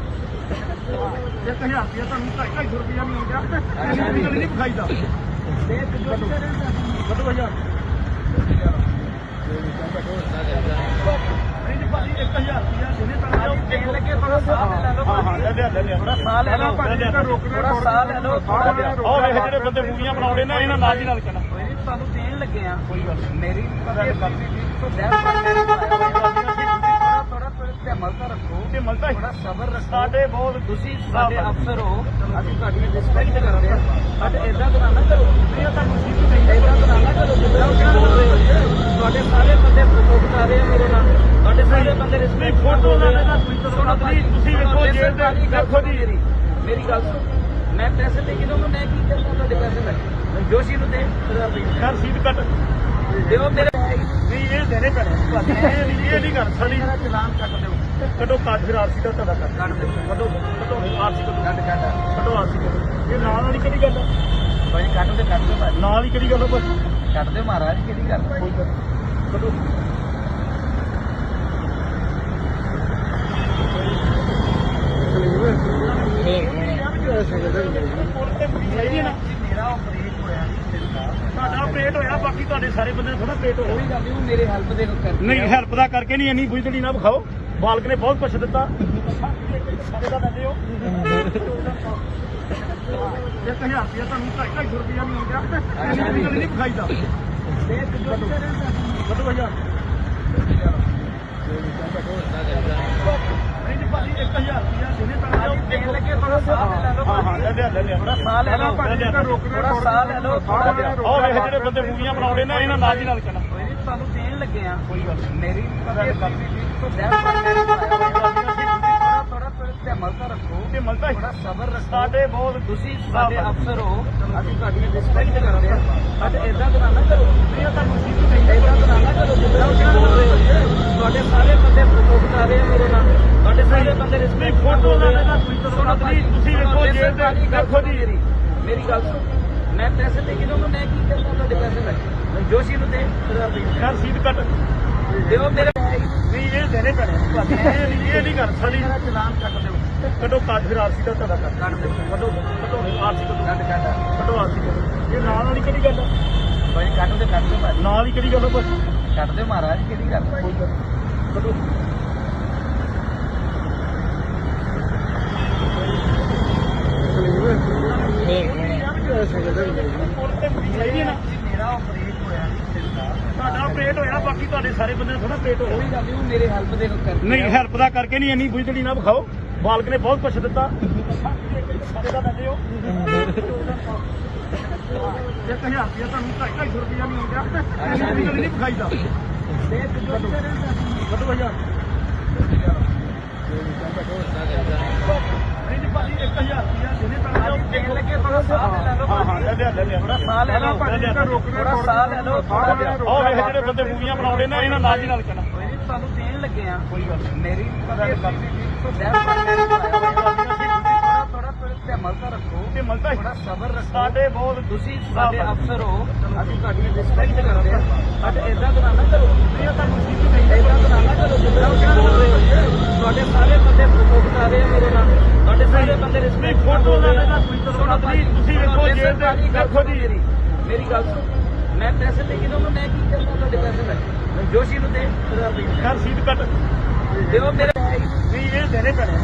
1000 ਰੁਪਇਆ ਤੁਹਾਨੂੰ 250 ਰੁਪਇਆ ਨਹੀਂ ਹੋ ਗਿਆ, ਇੰਨੀ ਨਹੀਂ ਵਿਖਾਈਦਾ। ਕੱਢੋ ਹਜ਼ਾਰ ਨਹੀਂ ਜੀ ਭਾਜੀ, 1000 ਰੁਪਇਆ ਜਿਹਨੇ ਤਾਂ ਲੈ ਲਿਆ ਥੋੜਾ ਸਾਹ ਲੈ ਲਓ ਥੋੜਾ ਸਾਹ ਲੈ ਲਓ ਥੋੜਾ ਜਿਹਾ ਉਹ ਵੇਖ ਜਿਹੜੇ ਬੰਦੇ ਮੂਵੀਆਂ ਬਣਾਉਂਦੇ ਨੇ ਇਹਨਾਂ ਨਾਲ ਦੀ ਨਾਲ ਕਹਿਣਾ ਕੋਈ ਨਹੀਂ ਤੁਹਾਨੂੰ ਦੇਣ ਲੱਗੇ ਆ ਕੋਈ ਗੱਲ ਨਹੀਂ ਮੇਰੀ ਥੋੜਾ ਧਿਆਨ ਤਾਂ ਰੱਖੋ ਤੇ ਮਲਦਾ ਥੋੜਾ ਸਬਰ ਰੱਖੋ ਸਾਡੇ ਬਹੁਤ ਤੁਸੀਂ ਸਾਡੇ ਅਫਸਰ ਹੋ ਅਸੀਂ ਤੁਹਾਡੀ ਰਿਸਪੈਕਟ ਕਰਦੇ ਹਾਂ ਬਟ ਇਦਾਂ ਤਾਂ ਨਾ ਕਰੋ ਇਦਾਂ ਤਾਂ ਨਾ ਕਰੋ ਜਿੱਦਾਂ ਤੁਸੀਂ ਬੋਲ ਰਹੇ ਹੋ ਤੁਹਾਡੇ ਸਾਰੇ ਬੰਦੇ ਫੋਟੋ ਬਣਾ ਰਹੇ ਆ ਮੇਰੇ ਨਾਲ ਤੁਹਾਡੇ ਸਾਰੇ ਬੰਦੇ ਰਿਸਪੈਕਟ ਫੋਟੋ ਲਾਣੇ ਦਾ ਤੁਸੀਂ ਵੇਖੋ ਜੇਲ੍ਹ ਦੇ ਦੇਖੋ ਜੀ ਮੇਰੀ ਗੱਲ ਸੁਣੋ ਮੈਂ ਪੈਸੇ ਦੇ ਕੇ ਦਊਂਗਾ ਮੈਂ ਕੀ ਕਰਦਾ ਤੁਹਾਡੇ ਪੈਸੇ ਲੈ ਜੋਸ਼ੀ ਨੂੰ ਦੇ ਯਾਰ ਸੀਟ ਕੱਟ ਦਿਓ ਮੇਰੇ ਨਹੀਂ ਇਹ ਦੇਣੇ ਪੈਣੇ ਇਹ ਨਹੀਂ ਕਰ ਸਾਡੀ ਮੇਰਾ ਚਲਾਨ ਕੱਟ ਦਿਓ ਕੱਢੋ ਕਾਜ ਫਿਰ ਆਰਸੀ ਦਾ ਤੁਹਾਡਾ ਕਰ ਕੱਟ ਦਿਓ ਕੱਢੋ ਆਰਸੀ ਕੱਢੋ ਕੱਟ ਕੱਢੋ ਆਰਸੀ ਕੱਢੋ ਇਹ ਨਾਲ ਵਾਲੀ ਕਿਹੜੀ ਗੱਲ ਆ? ਭਾਈ ਕੱਟ ਦਿਓ ਭਾਈ ਨਾਲ ਹੀ ਕਿਹੜੀ ਗੱਲ ਆ ਬਸ ਕੱਟ ਦਿਓ ਮਹਾਰਾਜ ਕਿਹੜੀ ਗੱਲ ਕੋਈ ਗੱਲ ਨੀ। ਕੱਢੋ ਮੇਰਾ ਆਪਰੇਟ ਹੋਇਆ ਤੁਹਾਡਾ ਆਪਰੇਟ ਹੋਇਆ ਬਾਕੀ ਤੁਹਾਡੇ ਸਾਰੇ ਬੰਦੇ ਥੋੜਾ ਆਪਰੇਟ ਹੋਇਆ ਕੋਈ ਗੱਲ ਨਹੀਂ ਮੇਰੇ ਹੈਲਪ ਦੇ ਕਰਕੇ ਨਹੀਂ ਹੈਲਪ ਦਾ ਕਰਕੇ ਨਹੀਂ ਇੰਨੀ ਬੁਝਦੜੀ ਨਾ ਵਿਖਾਓ ਬਾਲਕ ਨੇ ਬਹੁਤ ਕੁਛ ਦਿੱਤਾ ਸਾਰੇ ਦਾ ਦਿੰਦੇ ਹੋ 1000 ਰੁਪਇਆ ਤੁਹਾਨੂੰ 250 ਰੁਪਇਆ ਨਹੀਂ ਆਉਂਦਾ ਇੰਨੀ ਗੱਲ ਨਹੀਂ ਵਿਖਾਈਦਾ ਕੱਢੋ ਭਈਆ ਨਹੀਂ ਜੀ ਭਾਜੀ 1000 ਰੁਪਇਆ ਦੇਣੇ ਪੈਣਾ ਦੇਣ ਲੱਗੇ ਥੋੜਾ ਸਾਹ ਲੈ ਲਓ ਹਾਂ ਲੈ ਲਿਆ ਥੋੜਾ ਸਾਹ ਲੈ ਲਓ ਥੋੜਾ ਸਾਹ ਲੈ ਲਓ ਥੋੜਾ ਜਿਹਾ ਉਹ ਵੇਖ ਜਿਹੜੇ ਬੰਦੇ ਮੂਵੀਆਂ ਬਣਾਉਂਦੇ ਨੇ ਇਹਨਾਂ ਨਾਲ ਦੀ ਨਾਲ ਕਹਿਣਾ ਕੋਈ ਨਹੀਂ ਤੁਹਾਨੂੰ ਦੇਣ ਲੱਗੇ ਆ ਕੋਈ ਗੱਲ ਨੀ। ਮੇਰੀ ਥੋੜਾ ਧਿਆਨ ਤਾਂ ਰੱਖੋ ਤੇ ਮਲਦਾ ਥੋੜਾ ਸਬਰ ਰੱਖੋ ਸਾਡੇ ਬਹੁਤ ਤੁਸੀਂ ਸਾਡੇ ਅਫਸਰ ਹੋ ਅਸੀਂ ਤੁਹਾਡੀ ਰਿਸਪੈਕਟ ਕਰਦੇ ਹਾਂ ਬਟ ਇਦਾਂ ਤਾਂ ਨਾ ਕਰੋ ਇਦਾਂ ਤਾਂ ਨਾ ਕਰੋ ਜਿੱਦਾਂ ਤੁਸੀਂ ਬੋਲ ਰਹੇ ਹੋ ਤੁਹਾਡੇ ਸਾਰੇ ਬੰਦੇ ਫੋਟੋ ਬਣਾ ਰਹੇ ਆ ਮੇਰੇ ਨਾਲ ਤੁਹਾਡੇ ਸਾਰੇ ਬੰਦੇ ਰਿਸਪੈਕਟ ਫੋਟੋ ਲਾਣੇ ਦਾ ਤੁਸੀਂ ਵੇਖੋ ਜੇਲ੍ਹ ਦੇ ਦੇਖੋ ਜੀ ਮੇਰੀ ਗੱਲ ਸੁਣੋ ਮੈਂ ਪੈਸੇ ਦੇ ਕੇ ਦਊਂਗਾ ਮੈਂ ਕੀ ਕਰਦਾ ਤੁਹਾਡੇ ਪੈਸੇ ਲੈ ਜੋਸ਼ੀ ਨੂੰ ਦੇ ਯਾਰ ਸੀਟ ਕੱਟ ਦਿਓ ਮੇਰੇ ਨਹੀਂ ਇਹ ਦੇਣੇ ਪੈਣੇ ਇਹ ਨਹੀਂ ਕਰ ਸਾਡੀ ਮੇਰਾ ਚਲਾਨ ਕੱਟ ਦਿਓ ਕੱਢੋ ਕਾਜ ਫਿਰ ਆਰਸੀ ਦਾ ਤੁਹਾਡਾ ਕਰ ਕੱਟ ਦਿਓ ਕੱਢੋ ਆਰਸੀ ਕੱਢੋ ਕੱਟ ਕੱਢੋ ਆਰਸੀ ਕੱਢੋ ਇਹ ਨਾਲ ਵਾਲੀ ਕਿਹੜੀ ਗੱਲ ਆ? ਭਾਈ ਕੱਟ ਦਿਓ ਭਾਈ ਨਾਲ ਹੀ ਕਿਹੜੀ ਗੱਲ ਆ ਬਸ ਕੱਟ ਦਿਓ ਮਹਾਰਾਜ ਕਿਹੜੀ ਗੱਲ ਕੋਈ ਗੱਲ ਨੀ। ਕੱਢੋ ਮੇਰਾ ਆਪਰੇਟ ਹੋਇਆ ਤੁਹਾਡਾ ਆਪਰੇਟ ਹੋਇਆ ਬਾਕੀ ਤੁਹਾਡੇ ਸਾਰੇ ਬੰਦੇ ਥੋੜਾ ਆਪਰੇਟ ਹੋਇਆ ਕੋਈ ਗੱਲ ਨਹੀਂ ਮੇਰੇ ਹੈਲਪ ਦੇ ਕਰਕੇ ਨਹੀਂ ਹੈਲਪ ਦਾ ਕਰਕੇ ਨਹੀਂ ਇੰਨੀ ਬੁਝਦੜੀ ਨਾ ਵਿਖਾਓ ਬਾਲਕ ਨੇ ਬਹੁਤ ਕੁਛ ਦਿੱਤਾ ਸਾਰੇ ਦਾ ਦਿੰਦੇ ਹੋ 1000 ਰੁਪਇਆ ਤੁਹਾਨੂੰ 250 ਰੁਪਇਆ ਨਹੀਂ ਆਉਂਦਾ ਇੰਨੀ ਗੱਲ ਨਹੀਂ ਵਿਖਾਈਦਾ ਕੱਢੋ ਭਈਆ ਨਹੀਂ ਜੀ ਭਾਜੀ 1000 ਰੁਪਇਆ ਦੇਣੇ ਪੈਣਾ ਦੇਣ ਲੱਗੇ ਥੋੜਾ ਸਾਹ ਲੈ ਲਓ ਲੈ ਲਿਆ ਥੋੜਾ ਸਾਹ ਲੈ ਲਓ ਥੋੜਾ ਸਾਹ ਲੈ ਲਓ ਥੋੜਾ ਜਿਹਾ ਉਹ ਵੇਖ ਜਿਹੜੇ ਬੰਦੇ ਮੂਵੀਆਂ ਬਣਾਉਂਦੇ ਨੇ ਇਹਨਾਂ ਨਾਲ ਦੀ ਨਾਲ ਕਹਿਣਾ ਕੋਈ ਨਹੀਂ ਤੁਹਾਨੂੰ ਦੇਣ ਲੱਗੇ ਆ ਕੋਈ ਗੱਲ ਨੀ। ਮੇਰੀ ਥੋੜਾ ਧਿਆਨ ਤਾਂ ਰੱਖੋ ਤੇ ਮਲਦਾ ਥੋੜਾ ਸਬਰ ਰੱਖੋ ਸਾਡੇ ਬਹੁਤ ਤੁਸੀਂ ਸਾਡੇ ਅਫਸਰ ਹੋ ਅਸੀਂ ਤੁਹਾਡੀ ਰਿਸਪੈਕਟ ਕਰਦੇ ਹਾਂ ਬਟ ਇਦਾਂ ਤਾਂ ਨਾ ਕਰੋ ਇਦਾਂ ਤਾਂ ਨਾ ਕਰੋ ਜਿੱਦਾਂ ਤੁਸੀਂ ਬੋਲ ਰਹੇ ਹੋ ਤੁਹਾਡੇ ਸਾਰੇ ਬੰਦੇ ਫੋਟੋ ਬਣਾ ਰਹੇ ਆ ਮੇਰੇ ਨਾਲ ਤੁਹਾਡੇ ਸਾਰੇ ਬੰਦੇ ਰਿਸਪੈਕਟ ਫੋਟੋ ਲਾਣੇ ਦਾ ਤੁਸੀਂ ਵੇਖੋ ਜੇਲ੍ਹ ਦੇ ਦੇਖੋ ਜੀ ਮੇਰੀ ਗੱਲ ਸੁਣੋ ਮੈਂ ਪੈਸੇ ਦੇ ਕੇ ਦਊਂਗਾ ਮੈਂ ਕੀ ਕਰਦਾ ਤੁਹਾਡੇ ਪੈਸੇ ਲੈ ਜੋਸ਼ੀ ਨੂੰ ਦੇ ਯਾਰ ਸੀਟ ਕੱਟ ਦਿਓ ਮੇਰੇ ਨਹੀਂ ਇਹ ਦੇਣੇ ਪੈਣੇ ਇਹ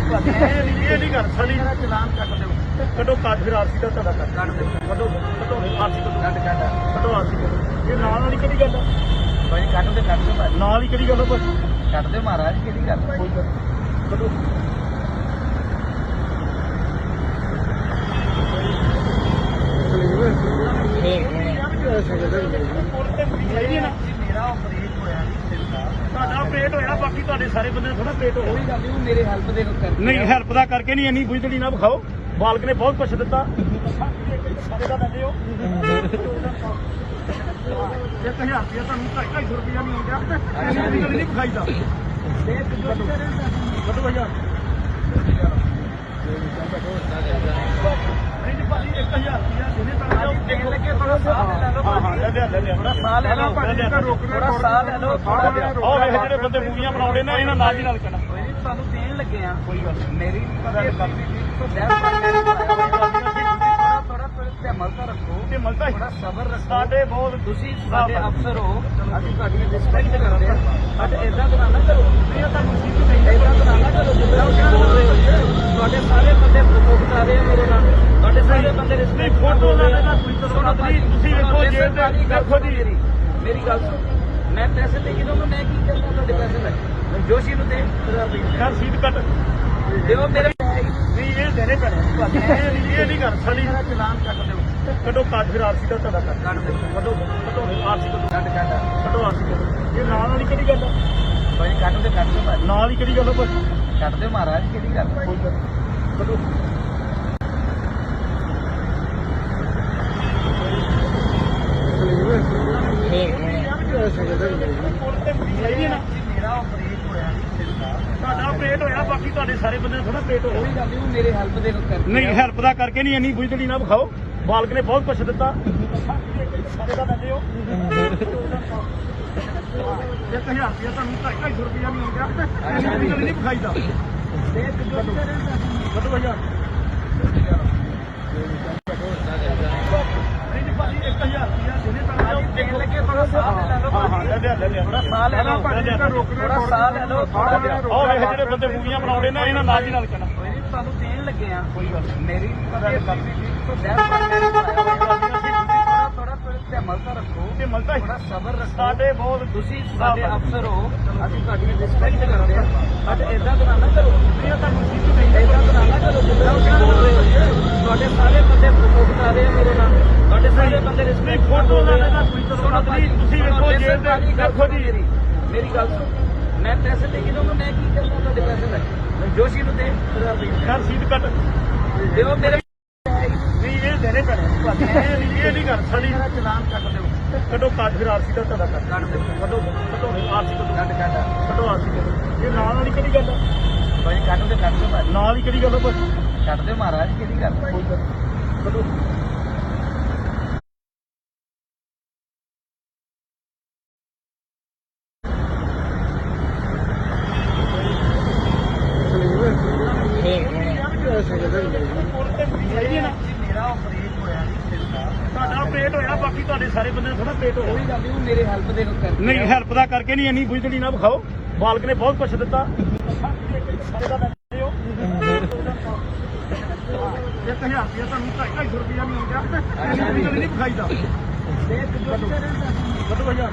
ਨਹੀਂ ਕਰ ਸਾਡੀ ਮੇਰਾ ਚਲਾਨ ਕੱਟ ਦਿਓ ਕੱਢੋ ਕਾਜ ਫਿਰ ਆਰਸੀ ਦਾ ਤੁਹਾਡਾ ਕਰ ਕੱਟ ਦਿਓ ਕੱਢੋ ਆਰਸੀ ਕੱਢੋ ਕੱਢੋ ਆਰਸੀ ਕੱਢੋ ਇਹ ਨਾਲ ਵਾਲੀ ਕਿਹੜੀ ਗੱਲ ਆ? ਭਾਈ ਕੱਟ ਦਿਓ ਭਾਈ ਨਾਲ ਹੀ ਕਿਹੜੀ ਗੱਲ ਆ ਬਸ ਕੱਟ ਦਿਓ ਮਹਾਰਾਜ ਕਿਹੜੀ ਗੱਲ ਕੋਈ ਗੱਲ ਨੀ। ਕੱਢੋ ਮੇਰਾ ਆਪਰੇਟ ਹੋਇਆ ਤੁਹਾਡਾ ਆਪਰੇਟ ਹੋਇਆ ਬਾਕੀ ਤੁਹਾਡੇ ਸਾਰੇ ਬੰਦੇ ਥੋੜਾ ਆਪਰੇਟ ਹੋਇਆ ਕੋਈ ਗੱਲ ਨਹੀਂ ਮੇਰੇ ਹੈਲਪ ਦੇ ਕਰਕੇ ਨਹੀਂ ਹੈਲਪ ਦਾ ਕਰਕੇ ਨਹੀਂ ਇੰਨੀ ਬੁਝਦੜੀ ਨਾ ਵਿਖਾਓ ਬਾਲਕ ਨੇ ਬਹੁਤ ਕੁਛ ਦਿੱਤਾ ਸਾਰੇ ਦਾ ਦਿੰਦੇ ਹੋ 1000 ਰੁਪਇਆ ਤੁਹਾਨੂੰ 250 ਰੁਪਇਆ ਨਹੀਂ ਆਉਂਦਾ ਇੰਨੀ ਗੱਲ ਨਹੀਂ ਵਿਖਾਈਦਾ ਕੱਢੋ ਭਈਆ ਨਹੀਂ ਜੀ ਭਾਜੀ 1000 ਰੁਪਇਆ ਦੇਣੇ ਪੈਣਾ ਦੇਣ ਲੱਗੇ ਥੋੜਾ ਸਾਹ ਲੈ ਲਓ ਲੈ ਲਿਆ ਥੋੜਾ ਸਾਹ ਲੈ ਲਓ ਥੋੜਾ ਸਾਹ ਲੈ ਲਓ ਥੋੜਾ ਜਿਹਾ ਉਹ ਵੇਖ ਜਿਹੜੇ ਬੰਦੇ ਮੂਵੀਆਂ ਬਣਾਉਂਦੇ ਨੇ ਇਹਨਾਂ ਨਾਲ ਦੀ ਨਾਲ ਕਹਿਣਾ ਕੋਈ ਨਹੀਂ ਤੁਹਾਨੂੰ ਦੇਣ ਲੱਗੇ ਆ ਕੋਈ ਗੱਲ ਨੀ। ਮੇਰੀ ਥੋੜਾ ਧਿਆਨ ਤਾਂ ਰੱਖੋ ਤੇ ਮਲਦਾ ਥੋੜਾ ਸਬਰ ਰੱਖੋ ਸਾਡੇ ਬਹੁਤ ਤੁਸੀਂ ਸਾਡੇ ਅਫਸਰ ਹੋ ਅਸੀਂ ਤੁਹਾਡੀ ਰਿਸਪੈਕਟ ਕਰਦੇ ਹਾਂ ਬਟ ਇਦਾਂ ਤਾਂ ਨਾ ਕਰੋ ਇਦਾਂ ਤਾਂ ਨਾ ਕਰੋ ਜਿੱਦਾਂ ਤੁਸੀਂ ਬੋਲ ਰਹੇ ਹੋ ਤੁਹਾਡੇ ਸਾਰੇ ਸਾਰੀ ਗੱਲ ਸੁਣੋ ਮੇਰੀ ਗੱਲ ਸੁਣ ਮੈਂ ਪੈਸੇ ਦੇ ਕੇ ਦਊਂਗਾ ਮੈਂ ਕੀ ਕਰਨਾ ਤੁਹਾਡੇ ਪੈਸੇ ਲੈ ਜੋਸ਼ੀ ਨੂੰ ਦੇ ਯਾਰ ਸੀਟ ਕੱਟ ਦਿਓ ਮੇਰੇ ਨਹੀਂ ਇਹ ਦੇਣੇ ਪੈਣੇ ਇਹ ਨਹੀਂ ਕਰ ਸਾਡੀ ਮੇਰਾ ਚਲਾਨ ਕੱਟ ਦਿਓ ਕੱਢੋ ਕਾਜ ਫਿਰ ਆਰਸੀ ਦਾ ਤੁਹਾਡਾ ਕਰ ਕੱਟ ਦਿਓ ਕੱਢੋ ਆਰਸੀ ਕੱਢੋ ਕੱਟ ਕੱਢੋ ਆਰਸੀ ਕੱਢੋ ਇਹ ਨਾਲ ਵਾਲੀ ਕਿਹੜੀ ਗੱਲ ਆ? ਭਾਈ ਕੱਟ ਦਿਓ ਭਾਈ ਨਾਲ ਹੀ ਕਿਹੜੀ ਗੱਲ ਆ ਬਸ ਕੱਟ ਦਿਓ ਮਹਾਰਾਜ ਕਿਹੜੀ ਗੱਲ ਕੋਈ ਗੱਲ ਨੀ। ਕੱਢੋ ਮੇਰਾ ਆਪਰੇਟ ਹੋਇਆ ਤੁਹਾਡਾ ਆਪਰੇਟ ਹੋਇਆ ਬਾਕੀ ਤੁਹਾਡੇ ਸਾਰੇ ਬੰਦੇ ਥੋੜਾ ਆਪਰੇਟ ਹੋਇਆ ਕੋਈ ਗੱਲ ਨਹੀਂ ਮੇਰੇ ਹੈਲਪ ਦੇ ਕਰਕੇ ਨਹੀਂ ਹੈਲਪ ਦਾ ਕਰਕੇ ਨਹੀਂ ਇੰਨੀ ਬੁਝਦੜੀ ਨਾ ਵਿਖਾਓ ਬਾਲਕ ਨੇ ਬਹੁਤ ਕੁਛ ਦਿੱਤਾ ਸਾਰੇ ਦਾ ਦਿੰਦੇ ਹੋ 1000 ਰੁਪਇਆ ਤੁਹਾਨੂੰ 250 ਰੁਪਇਆ ਨਹੀਂ ਆਉਂਦਾ ਇੰਨੀ ਗੱਲ ਨਹੀਂ ਵਿਖਾਈਦਾ ਕੱਢੋ ਭਈਆ ਨਹੀਂ ਜੀ ਭਾਜੀ 1000 ਰੁਪਇਆ ਦੇਣੇ ਪੈਣਾ ਦੇਣ ਲੱਗੇ ਥੋੜਾ ਸਾਹ ਲੈ ਲਓ ਹਾਂ ਲੈ ਲਿਆ ਥੋੜਾ ਸਾਹ ਲੈ ਲਓ ਥੋੜਾ ਸਾਹ ਲੈ ਲਓ ਥੋੜਾ ਜਿਹਾ ਉਹ ਵੇਖ ਜਿਹੜੇ ਬੰਦੇ ਮੂਵੀਆਂ ਬਣਾਉਂਦੇ ਨੇ ਇਹਨਾਂ ਨਾਲ ਦੀ ਨਾਲ ਕਹਿਣਾ ਕੋਈ ਨਹੀਂ ਤੁਹਾਨੂੰ ਦੇਣ ਲੱਗੇ ਆ ਕੋਈ ਗੱਲ ਨੀ। ਮੇਰੀ ਪਤਾ ਥੋੜਾ ਧਿਆਨ ਤਾਂ ਰੱਖੋ ਤੇ ਮਲਦਾ ਥੋੜਾ ਸਬਰ ਰੱਖੋ ਸਾਡੇ ਬਹੁਤ ਤੁਸੀਂ ਸਾਡੇ ਅਫਸਰ ਹੋ ਅਸੀਂ ਤੁਹਾਡੀ ਰਿਸਪੈਕਟ ਕਰਦੇ ਹਾਂ ਬਟ ਇਦਾਂ ਤਾਂ ਨਾ ਕਰੋ ਨਹੀਂ ਉਹ ਤੁਹਾਨੂੰ ਸਿੱਧੀ ਨਹੀਂ ਇਦਾਂ ਤਾਂ ਨਾ ਕਰੋ ਜਿੱਦਾਂ ਤੁਸੀਂ ਬੋਲ ਰਹੇ ਹੋ ਤੁਹਾਡੇ ਸਾਰੇ ਬੰਦੇ ਫੋਟੋ ਬਤਾ ਰਹੇ ਆ ਮੇਰੇ ਨਾਲ ਤੁਹਾਡੇ ਸਾਰੇ ਬੰਦੇ ਰਿਸਪੈਕਟ ਫੋਟੋ ਲਾਣੇ ਦਾ ਕੋਈ ਤਰ੍ਹਾਂ ਨਹੀਂ ਤੁਸੀਂ ਵੇਖੋ ਜੇਲ੍ਹ ਦੇ ਦੇਖੋ ਜੀ ਮੇਰੀ ਗੱਲ ਸੁਣ ਮੈਂ ਪੈਸੇ ਦੇ ਕੇ ਦਊਂਗਾ ਮੈਂ ਕੀ ਕਰਨਾ ਤੁਹਾਡੇ ਪੈਸੇ ਲੈ ਜੋਸ਼ੀ ਨੂੰ ਦੇ ਯਾਰ ਸੀਟ ਕੱਟ ਦਿਓ ਮੇਰੇ ਨਹੀਂ ਇਹ ਦੇਣੇ ਪੈਣੇ ਇਹ ਨਹੀਂ ਕਰ ਸਾਡੀ ਮੇਰਾ ਚਲਾਨ ਕੱਟ ਦਿਓ ਕੱਢੋ ਕਾਜ ਫਿਰ ਆਰਸੀ ਦਾ ਤੁਹਾਡਾ ਕਰ ਕੱਟ ਦਿਓ ਕੱਢੋ ਆਰਸੀ ਕੱਢੋ ਕੱਟ ਕੱਢੋ ਆਰਸੀ ਕੱਢੋ ਇਹ ਨਾਲ ਵਾਲੀ ਕਿਹੜੀ ਗੱਲ ਆ? ਭਾਈ ਕੱਟ ਦਿਓ ਭਾਈ ਨਾਲ ਹੀ ਕਿਹੜੀ ਗੱਲ ਆ ਬਸ ਕੱਟ ਦਿਓ ਮਹਾਰਾਜ ਕਿਹੜੀ ਗੱਲ ਕੋਈ ਗੱਲ ਨੀ। ਕੱਢੋ ਮੇਰਾ ਆਪਰੇਟ ਹੋਇਆ ਤੁਹਾਡਾ ਆਪਰੇਟ ਹੋਇਆ ਬਾਕੀ ਤੁਹਾਡੇ ਸਾਰੇ ਬੰਦੇ ਥੋੜਾ ਆਪਰੇਟ ਹੋਇਆ ਕੋਈ ਗੱਲ ਨਹੀਂ ਮੇਰੇ ਹੈਲਪ ਦੇ ਕਰਕੇ ਨਹੀਂ ਹੈਲਪ ਦਾ ਕਰਕੇ ਨਹੀਂ ਇੰਨੀ ਬੁਝਦੜੀ ਨਾ ਵਿਖਾਓ ਬਾਲਕ ਨੇ ਬਹੁਤ ਕੁਛ ਦਿੱਤਾ ਸਾਰੇ ਦਾ ਦਿੰਦੇ ਹੋ 1000 ਰੁਪਇਆ ਤੁਹਾਨੂੰ 250 ਰੁਪਇਆ ਨਹੀਂ ਆਉਂਦਾ ਇੰਨੀ ਗੱਲ ਨਹੀਂ ਵਿਖਾਈਦਾ ਕੱਢੋ ਭਈਆ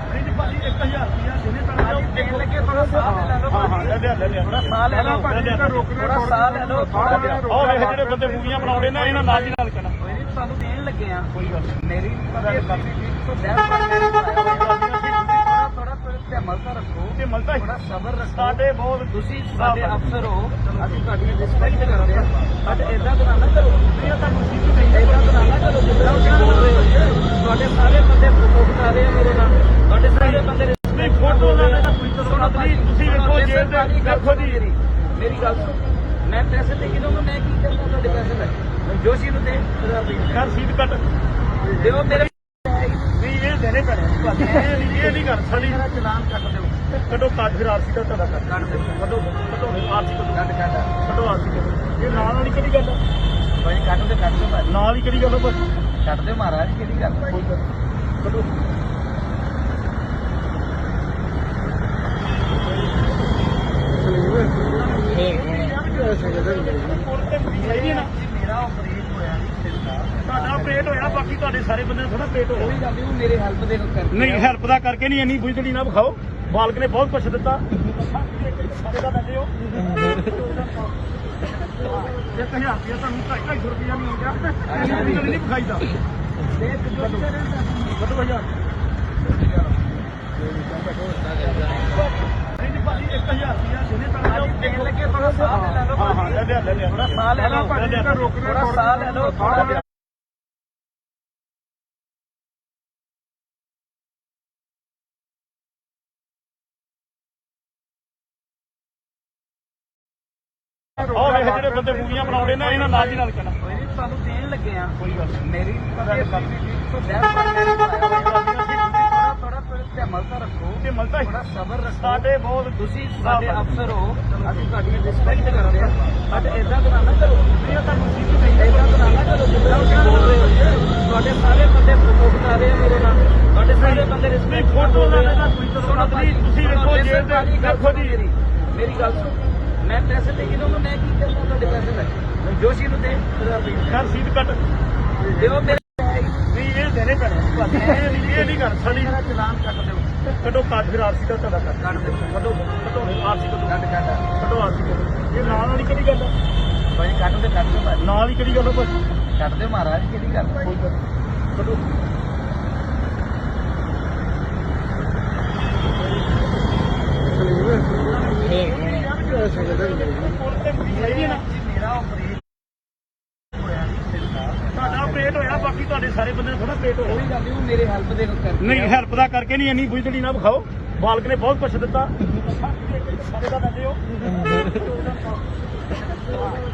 ਨਹੀਂ ਜੀ ਭਾਜੀ 1000 ਰੁਪਇਆ ਦੇਣੇ ਪੈਣਾ ਦੇਣ ਲੱਗੇ ਥੋੜਾ ਸਾਹ ਲੈ ਲਓ ਲੈ ਲਿਆ ਥੋੜਾ ਸਾਹ ਲੈ ਲਓ ਥੋੜਾ ਸਾਹ ਲੈ ਲਓ ਥੋੜਾ ਜਿਹਾ ਉਹ ਵੇਖ ਜਿਹੜੇ ਬੰਦੇ ਮੂਵੀਆਂ ਬਣਾਉਂਦੇ ਨੇ ਇਹਨਾਂ ਨਾਲ ਦੀ ਨਾਲ ਕਹਿਣਾ ਕੋਈ ਨਹੀਂ ਤੁਹਾਨੂੰ ਦੇਣ ਲੱਗੇ ਆ ਕੋਈ ਗੱਲ ਨੀ। ਮੇਰੀ ਪਤਾ ਥੋੜਾ ਧਿਆਨ ਤਾਂ ਰੱਖੋ ਤੇ ਮਲਦਾ ਥੋੜਾ ਸਬਰ ਰੱਖੋ ਸਾਡੇ ਬਹੁਤ ਤੁਸੀਂ ਸਾਡੇ ਅਫਸਰ ਹੋ ਅਸੀਂ ਤੁਹਾਡੀ ਰਿਸਪੈਕਟ ਕਰਦੇ ਹਾਂ ਬਟ ਇਦਾਂ ਤਾਂ ਨਾ ਕਰੋ ਨਹੀਂ ਉਹ ਤੁਹਾਨੂੰ ਸਿੱਧੀ ਨਹੀਂ ਇਦਾਂ ਤਾਂ ਨਾ ਕਰੋ ਜਿੱਦਾਂ ਤੁਸੀਂ ਬੋਲ ਰਹੇ ਹੋ ਤੁਹਾਡੇ ਸਾਰੇ ਬੰਦੇ ਫੋਟੋ ਬਤਾ ਰਹੇ ਆ ਮੇਰੇ ਨਾਲ ਤੁਹਾਡੇ ਸਾਰੇ ਬੰਦੇ ਰਿਸਪੈਕਟ ਫੋਟੋ ਲਾਣੇ ਦਾ ਕੋਈ ਤਰ੍ਹਾਂ ਨਹੀਂ ਤੁਸੀਂ ਵੇਖੋ ਜੇਲ੍ਹ ਦੇ ਦੇਖੋ ਜੀ ਮੇਰੀ ਗੱਲ ਸੁਣ ਮੈਂ ਪੈਸੇ ਦੇ ਕੇ ਦਊਂਗਾ ਮੈਂ ਕੀ ਕਰਨਾ ਤੁਹਾਡੇ ਪੈਸੇ ਲੈ ਜੋਸ਼ੀ ਨੂੰ ਦੇ ਯਾਰ ਸੀਟ ਕੱਟ ਦਿਓ ਮੇਰੇ ਨਹੀਂ ਇਹ ਦੇਣੇ ਪੈਣੇ ਇਹ ਨਹੀਂ ਕਰ ਸਾਡੀ ਮੇਰਾ ਚਲਾਨ ਕੱਟ ਦਿਓ ਕੱਢੋ ਕਾਜ ਫਿਰ ਆਰਸੀ ਦਾ ਤੁਹਾਡਾ ਕਰ ਕੱਟ ਦਿਓ ਕੱਢੋ ਆਰਸੀ ਕੱਢੋ ਕੱਟ ਕੱਢੋ ਆਰਸੀ ਕੱਢੋ ਇਹ ਨਾਲ ਵਾਲੀ ਕਿਹੜੀ ਗੱਲ ਆ? ਭਾਈ ਕੱਟ ਦਿਓ ਭਾਈ ਨਾਲ ਹੀ ਕਿਹੜੀ ਗੱਲ ਆ ਬਸ ਕੱਟ ਦਿਓ ਮਹਾਰਾਜ ਕਿਹੜੀ ਗੱਲ ਕੋਈ ਗੱਲ ਨੀ। ਕੱਢੋ ਮੇਰਾ ਆਪਰੇਟ ਹੋਇਆ ਤੁਹਾਡਾ ਆਪਰੇਟ ਹੋਇਆ ਬਾਕੀ ਤੁਹਾਡੇ ਸਾਰੇ ਬੰਦੇ ਥੋੜਾ ਆਪਰੇਟ ਹੋਇਆ ਕੋਈ ਗੱਲ ਨਹੀਂ ਮੇਰੇ ਹੈਲਪ ਦੇ ਕਰਕੇ ਨਹੀਂ ਹੈਲਪ ਦਾ ਕਰਕੇ ਨਹੀਂ ਇੰਨੀ ਬੁਝਦੜੀ ਨਾ ਵਿਖਾਓ ਬਾਲਕ ਨੇ ਬਹੁਤ ਕੁਛ ਦਿੱਤਾ ਸਾਰੇ ਦਾ ਦਿੰਦੇ ਹੋ 1000 ਰੁਪਇਆ ਤੁਹਾਨੂੰ 250 ਰੁਪਇਆ ਨਹੀਂ ਆਉਂਦਾ ਇੰਨੀ ਗੱਲ ਨਹੀਂ ਵਿਖਾਈਦਾ ਕੱਢੋ ਭਈਆ ਨਹੀਂ ਜੀ ਭਾਜੀ 1000 ਰੁਪਇਆ ਦੇਣੇ ਪੈਣਾ ਦੇਣ ਲੱਗੇ ਥੋੜਾ ਸਾਹ ਲੈ ਲਓ ਲੈ ਲਿਆ ਥੋੜਾ ਸਾਹ ਲੈ ਲਓ ਥੋੜਾ ਸਾਹ ਲੈ ਲਓ ਥੋੜਾ ਜਿਹਾ ਉਹ ਵੇਖ ਜਿਹੜੇ ਬੰਦੇ ਮੂਵੀਆਂ ਬਣਾਉਂਦੇ ਨੇ ਇਹਨਾਂ ਨਾਲ ਦੀ ਨਾਲ ਕਹਿਣਾ ਕੋਈ ਨਹੀਂ ਤੁਹਾਨੂੰ ਦੇਣ ਲੱਗੇ ਆ ਕੋਈ ਗੱਲ ਨੀ। ਮੇਰੀ ਪਤਾ ਥੋੜਾ ਧਿਆਨ ਤਾਂ ਰੱਖੋ ਤੇ ਮਲਦਾ ਥੋੜਾ ਸਬਰ ਰੱਖੋ ਸਾਡੇ ਬਹੁਤ ਤੁਸੀਂ ਸਾਡੇ ਅਫਸਰ ਹੋ ਅਸੀਂ ਤੁਹਾਡੀ ਰਿਸਪੈਕਟ ਕਰਦੇ ਹਾਂ ਬਟ ਇਦਾਂ ਤਾਂ ਨਾ ਕਰੋ ਨਹੀਂ ਉਹ ਤੁਹਾਨੂੰ ਸਿੱਧੀ ਨਹੀਂ ਇਦਾਂ ਤਾਂ ਨਾ ਕਰੋ ਜਿੱਦਾਂ ਤੁਸੀਂ ਬੋਲ ਰਹੇ ਹੋ ਤੁਹਾਡੇ ਸਾਰੇ ਬੰਦੇ ਫੋਟੋ ਬਤਾ ਰਹੇ ਆ ਮੇਰੇ ਨਾਲ ਤੁਹਾਡੇ ਸਾਰੇ ਬੰਦੇ ਰਿਸਪੈਕਟ ਫੋਟੋ ਲਾਣੇ ਦਾ ਕੋਈ ਤਰ੍ਹਾਂ ਨਹੀਂ ਤੁਸੀਂ ਵੇਖੋ ਜੇਲ੍ਹ ਦੇ ਦੇਖੋ ਜੀ ਮੇਰੀ ਗੱਲ ਸੁਣ ਮੈਂ ਪੈਸੇ ਦੇ ਕੇ ਦਊਂਗਾ ਮੈਂ ਕੀ ਕਰਨਾ ਤੁਹਾਡੇ ਪੈਸੇ ਲੈ ਜੋਸ਼ੀ ਨੂੰ ਦੇ ਖੈਰ ਸੀਟ ਕੱਟ ਦਿਓ ਮੇਰੇ ਨਹੀਂ ਇਹ ਦੇਣੇ ਪੈਣੇ ਤੁਹਾਨੂੰ ਇਹ ਨਹੀਂ ਕਰ ਸਾਡੀ ਮੇਰਾ ਚਲਾਨ ਕੱਟ ਦਿਓ ਕੱਢੋ ਕਾਜ ਫਿਰ ਆਰਸੀ ਦਾ ਤੁਹਾਡਾ ਕਰ ਕੱਟ ਦਿਓ ਕੱਢੋ ਆਰਸੀ ਕੱਢੋ ਕੱਟ ਕੱਢੋ ਆਰਸੀ ਕੱਢੋ ਇਹ ਨਾਲ ਵਾਲੀ ਕਿਹੜੀ ਗੱਲ ਆ? ਭਾਈ ਕੱਟ ਦਿਓ ਭਾਈ ਨਾਲ ਹੀ ਕਿਹੜੀ ਗੱਲ ਆ ਭਾਈ ਕੱਟ ਦਿਓ ਮਹਾਰਾਜ ਕਿਹੜੀ ਗੱਲ ਕੋਈ ਗੱਲ ਨੀ। ਕੱਢੋ ਮੇਰਾ ਆਪਰੇਟ ਹੋਇਆ ਤੁਹਾਡਾ ਆਪਰੇਟ ਹੋਇਆ ਬਾਕੀ ਤੁਹਾਡੇ ਸਾਰੇ ਬੰਦੇ ਥੋੜਾ ਆਪਰੇਟ ਹੋਇਆ ਕੋਈ ਗੱਲ ਨਹੀਂ ਉਹ ਮੇਰੇ ਹੈਲਪ ਦੇ ਕਰਕੇ ਨਹੀਂ ਹੈਲਪ ਦਾ ਕਰਕੇ ਨਹੀਂ ਇੰਨੀ ਬੁਝਦੜੀ ਨਾ ਵਿਖਾਓ ਬਾਲਕ ਨੇ ਬਹੁਤ ਕੁਛ ਦਿੱਤਾ ਸਾਰੇ ਦਾ ਦਿੰਦੇ ਹੋ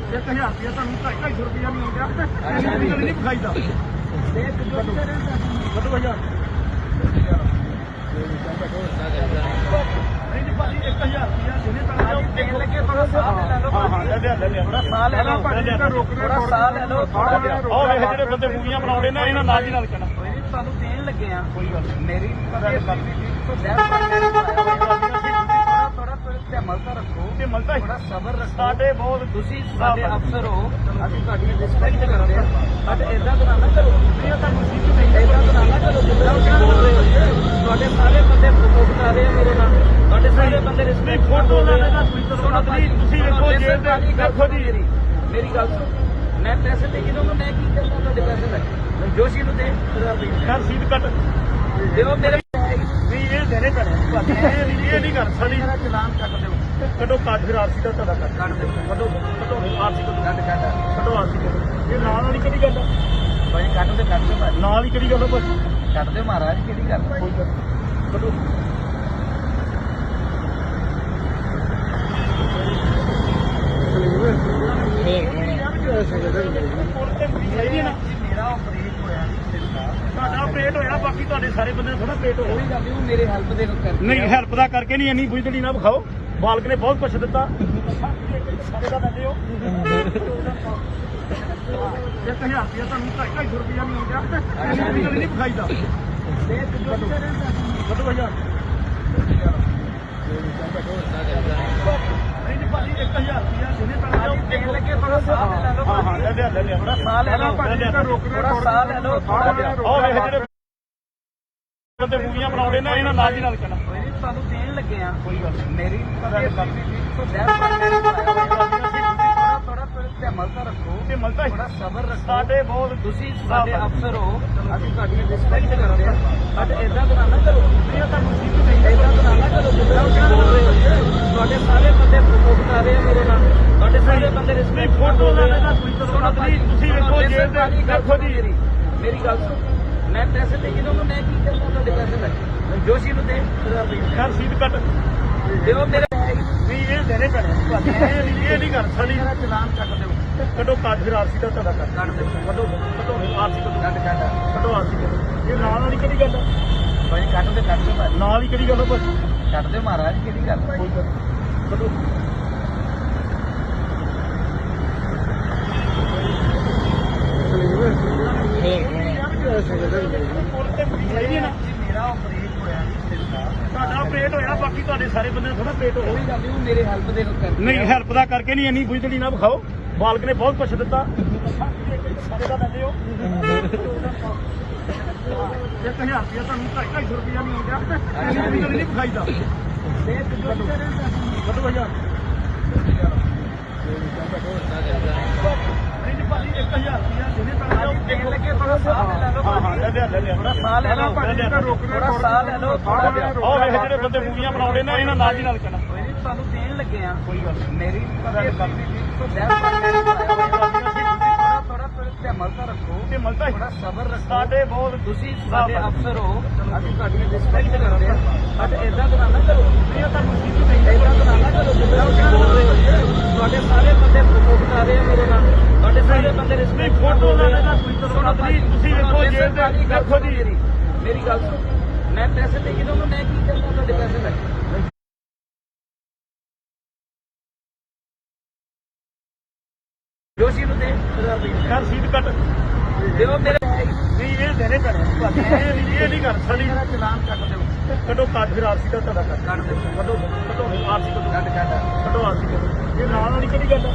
1000 ਰੁਪਇਆ ਤੁਹਾਨੂੰ 250 ਰੁਪਇਆ ਨਹੀਂ ਆਉਂਦਾ ਇੰਨੀ ਗੱਲ ਨਹੀਂ ਵਿਖਾਈਦਾ ਕੱਢੋ ਭਈਆ ਨਹੀਂ ਜੀ ਭਾਜੀ 1000 ਰੁਪਇਆ ਜਿਹਨੇ ਤਾਂ ਦੇਣ ਲੱਗੇ ਥੋੜਾ ਸਾਹ ਲੈ ਲਓ ਹਾਂ ਲੈ ਲਿਆ ਥੋੜਾ ਸਾਹ ਲੈ ਲਓ ਥੋੜਾ ਸਾਹ ਲੈ ਲਓ ਥੋੜਾ ਜਿਹਾ ਉਹ ਵੇਖ ਜਿਹੜੇ ਬੰਦੇ ਮੂਵੀਆਂ ਬਣਾਉਂਦੇ ਨੇ ਇਹਨਾਂ ਨਾਲ ਦੀ ਨਾਲ ਕਹਿਣਾ ਕੋਈ ਨਹੀਂ ਤੁਹਾਨੂੰ ਦੇਣ ਲੱਗੇ ਆ ਕੋਈ ਗੱਲ ਨੀ। ਮੇਰੀ ਥੋੜਾ ਧਿਆਨ ਤਾਂ ਰੱਖੋ ਤੇ ਮਲਦਾ ਥੋੜਾ ਸਬਰ ਰੱਖੋ ਸਾਡੇ ਬਹੁਤ ਤੁਸੀਂ ਸਾਡੇ ਅਫਸਰ ਹੋ ਅਸੀਂ ਤੁਹਾਡੀ ਰਿਸਪੈਕਟ ਕਰਦੇ ਹਾਂ ਬਟ ਏਦਾਂ ਤਾਂ ਨਾ ਕਰੋ ਇਹ ਤਾਂ ਮੁਸੀਬਤ ਨਹੀਂ ਏਦਾਂ ਤਾਂ ਨਾ ਕਰੋ ਜਿੱਦਾਂ ਤੁਸੀਂ ਬੋਲ ਰਹੇ ਹੋ ਤੁਹਾਡੇ ਸਾਰੇ ਬੰਦੇ ਪ੍ਰਮੋਟ ਕਰ ਰਹੇ ਆ ਮੇਰੇ ਨਾਲ ਤੁਹਾਡੇ ਸਾਰੇ ਬੰਦੇ ਰਿਸਪੈਕਟ ਫੋਟੋ ਫੋਟੋ ਲੈਣੇ ਦਾ ਸੁਣੋ ਤੁਸੀਂ ਵੇਖੋ ਜੇ ਦੇਖੋ ਜੀ ਮੇਰੀ ਗੱਲ ਸੁਣੋ ਮੈਂ ਪੈਸੇ ਦੇ ਕੇ ਦਊਂਗਾ ਮੈਂ ਕੀ ਕਰਦਾ ਤੁਹਾਡੇ ਪੈਸੇ ਲੈ ਜੋਸ਼ੀ ਨੂੰ ਦੇ ਖੈਰ ਸੀਟ ਕੱਟ ਦਿਓ ਮੇਰੇ ਨਹੀਂ ਇਹ ਦੇਣੇ ਪੈਣੇ ਤੁਹਾਨੂੰ ਇਹ ਨਹੀਂ ਕਰ ਸਾਡੀ ਮੇਰਾ ਚਲਾਨ ਕੱਟ ਦਿਓ ਕੱਢੋ ਕਾਜ ਫਿਰ ਆਰਸੀ ਦਾ ਤੁਹਾਡਾ ਕਰ ਕੱਟ ਦਿਓ ਕੱਢੋ ਆਰਸੀ ਕੱਢੋ ਕੱਟ ਕੱਢੋ ਆਰਸੀ ਕੱਢੋ ਇਹ ਨਾਲ ਵਾਲੀ ਕਿਹੜੀ ਗੱਲ ਆ? ਭਾਈ ਕੱਟ ਦਿਓ ਭਾਈ ਨਾਲ ਹੀ ਕਿਹੜੀ ਗੱਲ ਆ ਭਾਈ ਕੱਟ ਦਿਓ ਮਹਾਰਾਜ ਕਿਹੜੀ ਗੱਲ ਕੋਈ ਗੱਲ ਨੀ। ਕੱਢੋ ਮੇਰਾ ਆਪਰੇਟ ਹੋਇਆ ਤੁਹਾਡਾ ਆਪਰੇਟ ਹੋਇਆ ਬਾਕੀ ਤੁਹਾਡੇ ਸਾਰੇ ਬੰਦੇ ਥੋੜਾ ਆਪਰੇਟ ਹੋਇਆ ਕੋਈ ਗੱਲ ਨਹੀਂ ਉਹ ਮੇਰੇ ਹੈਲਪ ਦੇ ਕਰਕੇ ਨਹੀਂ ਹੈਲਪ ਦਾ ਕਰਕੇ ਨਹੀਂ ਇੰਨੀ ਬੁਝਦੜੀ ਨਾ ਵਿਖਾਓ ਬਾਲਕ ਨੇ ਬਹੁਤ ਕੁਛ ਦਿੱਤਾ ਸਾਰੇ ਦਾ ਦਿੰਦੇ ਹੋ 1000 ਰੁਪਇਆ ਤੁਹਾਨੂੰ 250 ਰੁਪਇਆ ਨਹੀਂ ਆਉਂਦਾ ਇੰਨੀ ਗੱਲ ਨਹੀਂ ਵਿਖਾਈਦਾ ਕੱਢੋ ਭਈਆ ਨਹੀਂ ਜੀ ਭਾਜੀ 1000 ਰੁਪਇਆ ਜਿਹਨੇ ਤਾਂ ਦੇਣ ਲੱਗੇ ਥੋੜਾ ਸਾਹ ਲੈ ਲਓ ਹਾਂ ਲੈ ਲਿਆ ਥੋੜਾ ਸਾਹ ਲੈ ਲਓ ਥੋੜਾ ਸਾਹ ਲੈ ਲਓ ਥੋੜਾ ਜਿਹਾ ਉਹ ਵੇਖ ਜਿਹੜੇ ਬੰਦੇ ਮੂਵੀਆਂ ਬਣਾਉਂਦੇ ਨੇ ਇਹਨਾਂ ਨਾਲ ਦੀ ਨਾਲ ਕਹਿਣਾ ਕੋਈ ਨਹੀਂ ਤੁਹਾਨੂੰ ਦੇਣ ਲੱਗੇ ਆ ਕੋਈ ਗੱਲ ਨੀ। ਮੇਰੀ ਥੋੜਾ ਧਿਆਨ ਤਾਂ ਰੱਖੋ ਤੇ ਮਲਦਾ ਥੋੜਾ ਸਬਰ ਰੱਖੋ ਸਾਡੇ ਬਹੁਤ ਤੁਸੀਂ ਸਾਡੇ ਅਫਸਰ ਹੋ ਅਸੀਂ ਤੁਹਾਡੀ ਰਿਸਪੈਕਟ ਕਰਦੇ ਹਾਂ ਬਟ ਏਦਾਂ ਤਾਂ ਨਾ ਕਰੋ ਇਹ ਤਾਂ ਮੁਸੀਬਤ ਨਹੀਂ ਏਦਾਂ ਤਾਂ ਨਾ ਕਰੋ ਜਿੱਦਾਂ ਤੁਸੀਂ ਬੋਲ ਰਹੇ ਹੋ ਤੁਹਾਡੇ ਸਾਰੇ ਬੰਦੇ ਪ੍ਰਮੋਟ ਕਰ ਰਹੇ ਆ ਮੇਰੇ ਨਾਲ ਤੁਹਾਡੇ ਸਾਰੇ ਬੰਦੇ ਰਿਸਪੈਕਟ ਫੋਟੋ ਲੈਣੇ ਦਾ ਸੁਣੋ ਤੁਸੀਂ ਵੇਖੋ ਜੇ ਦੇਖੋ ਜੀ ਮੇਰੀ ਗੱਲ ਸੁਣੋ ਮੈਂ ਪੈਸੇ ਦੇ ਕੇ ਦਊਂਗਾ ਮੈਂ ਕੀ ਕਰਦਾ ਤੁਹਾਡੇ ਪੈਸੇ ਲੈ ਜੋਸ਼ੀ ਨੂੰ ਦੇ ਖੈਰ ਸੀਟ ਕੱਟ ਦਿਓ ਮੇਰੇ ਨਹੀਂ ਇਹ ਦੇਣੇ ਪੈਣੇ ਤੁਹਾਨੂੰ ਇਹ ਨਹੀਂ ਕਰ ਸਾਡੀ ਮੇਰਾ ਚਲਾਨ ਕੱਟ ਦਿਓ ਕੱਢੋ ਕਾਜ ਫਿਰ ਆਰਸੀ ਦਾ ਤੁਹਾਡਾ ਕਰ ਕੱਟ ਦਿਓ ਕੱਢੋ ਆਰਸੀ ਕੱਢੋ ਕੱਟ ਕੱਢੋ ਆਰਸੀ ਕੱਢੋ ਇਹ ਨਾਲ ਵਾਲੀ ਕਿਹੜੀ ਗੱਲ ਆ? ਭਾਈ ਕੱਟ ਦਿਓ ਭਾਈ ਨਾਲ ਹੀ ਕਿਹੜੀ ਗੱਲ ਆ ਭਾਈ ਕੱਟ ਦਿਓ ਮਹਾਰਾਜ ਕਿਹੜੀ ਗੱਲ ਕੋਈ ਗੱਲ ਨੀ। ਕੱਢੋ ਮੇਰਾ ਆਪਰੇਟ ਹੋਇਆ ਤੁਹਾਡਾ ਆਪਰੇਟ ਹੋਇਆ ਬਾਕੀ ਤੁਹਾਡੇ ਸਾਰੇ ਬੰਦੇ ਥੋੜਾ ਆਪਰੇਟ ਹੋਇਆ ਕੋਈ ਗੱਲ ਨਹੀਂ ਉਹ ਮੇਰੇ ਹੈਲਪ ਦੇ ਕਰਕੇ ਨਹੀਂ ਹੈਲਪ ਦਾ ਕਰਕੇ ਨਹੀਂ ਇੰਨੀ ਬੁਝਦੜੀ ਨਾ ਵਿਖਾਓ ਬਾਲਕ ਨੇ ਬਹੁਤ ਕੁਛ ਦਿੱਤਾ ਸਾਰੇ ਦਾ ਦਿੰਦੇ ਹੋ 1000 ਰੁਪਇਆ ਤੁਹਾਨੂੰ 250 ਰੁਪਇਆ ਨਹੀਂ ਆਉਂਦਾ ਇੰਨੀ ਗੱਲ ਨਹੀਂ ਵਿਖਾਈਦਾ ਕੱਢੋ ਭਈਆ ਨਹੀਂ ਜੀ ਭਾਜੀ 1000 ਰੁਪਇਆ ਜਿਹਨੇ ਤਾਂ ਦੇਣ ਲੱਗੇ ਥੋੜਾ ਸਾਹ ਲੈ ਲਓ ਹਾਂ ਲੈ ਲਿਆ ਥੋੜਾ ਸਾਹ ਲੈ ਲਓ ਥੋੜਾ ਸਾਹ ਲੈ ਲਓ ਥੋੜਾ ਜਿਹਾ ਉਹ ਵੇਖ ਜਿਹੜੇ ਬੰਦੇ ਮੂਵੀਆਂ ਬਣਾਉਂਦੇ ਨੇ ਇਹਨਾਂ ਨਾਲ ਦੀ ਨਾਲ ਕਹਿਣਾ ਕੋਈ ਨਹੀਂ ਤੁਹਾਨੂੰ ਦੇਣ ਲੱਗੇ ਆ ਕੋਈ ਗੱਲ ਨੀ। ਮੇਰੀ ਥੋੜਾ ਧਿਆਨ ਤਾਂ ਰੱਖੋ ਤੇ ਮਲਦਾ ਥੋੜਾ ਸਬਰ ਰੱਖੋ ਸਾਡੇ ਬਹੁਤ ਤੁਸੀਂ ਸਾਡੇ ਅਫਸਰ ਹੋ ਅਸੀਂ ਤੁਹਾਡੀ ਰਿਸਪੈਕਟ ਕਰਦੇ ਹਾਂ ਬਟ ਏਦਾਂ ਤਾਂ ਨਾ ਕਰੋ ਇਹ ਤਾਂ ਮੁਸੀਬਤ ਨਹੀਂ ਏਦਾਂ ਤਾਂ ਨਾ ਕਰੋ ਜਿੱਦਾਂ ਤੁਸੀਂ ਬੋਲ ਰਹੇ ਹੋ ਤੁਹਾਡੇ ਸਾਰੇ ਬੰਦੇ ਪ੍ਰਮੋਟ ਕਰ ਰਹੇ ਆ ਮੇਰੇ ਨਾਲ ਤੁਹਾਡੇ ਸਾਰੇ ਬੰਦੇ ਰਿਸਪੈਕਟ ਫੋਟੋ ਲੈਣੇ ਦਾ ਸੁਣੋ ਤੁਸੀਂ ਵੇਖੋ ਜੇ ਦੇਖੋ ਜੀ ਮੇਰੀ ਗੱਲ ਸੁਣੋ ਮੈਂ ਪੈਸੇ ਦੇ ਕੇ ਦਊਂਗਾ ਮੈਂ ਕੀ ਕਰਦਾ ਤੁਹਾਡੇ ਪੈਸੇ ਲੈ ਜੋਸ਼ੀ ਨੂੰ ਦੇ ਖੈਰ ਸੀਟ ਕੱਟ ਦਿਓ ਮੇਰੇ ਨਹੀਂ ਇਹ ਦੇਣੇ ਪੈਣੇ ਤੁਹਾਨੂੰ ਇਹ ਨਹੀਂ ਕਰ ਸਾਡੀ ਮੇਰਾ ਚਲਾਨ ਕੱਟ ਦਿਓ ਕੱਢੋ ਕਾਜ ਫਿਰ ਆਰਸੀ ਦਾ ਤੁਹਾਡਾ ਕਰ ਕੱਟ ਦਿਓ ਕੱਢੋ ਆਰਸੀ ਕੱਢੋ ਕੱਟ ਕੱਢੋ ਆਰਸੀ ਕੱਢੋ ਇਹ ਨਾਲ ਵਾਲੀ ਕਿਹੜੀ ਗੱਲ ਆ?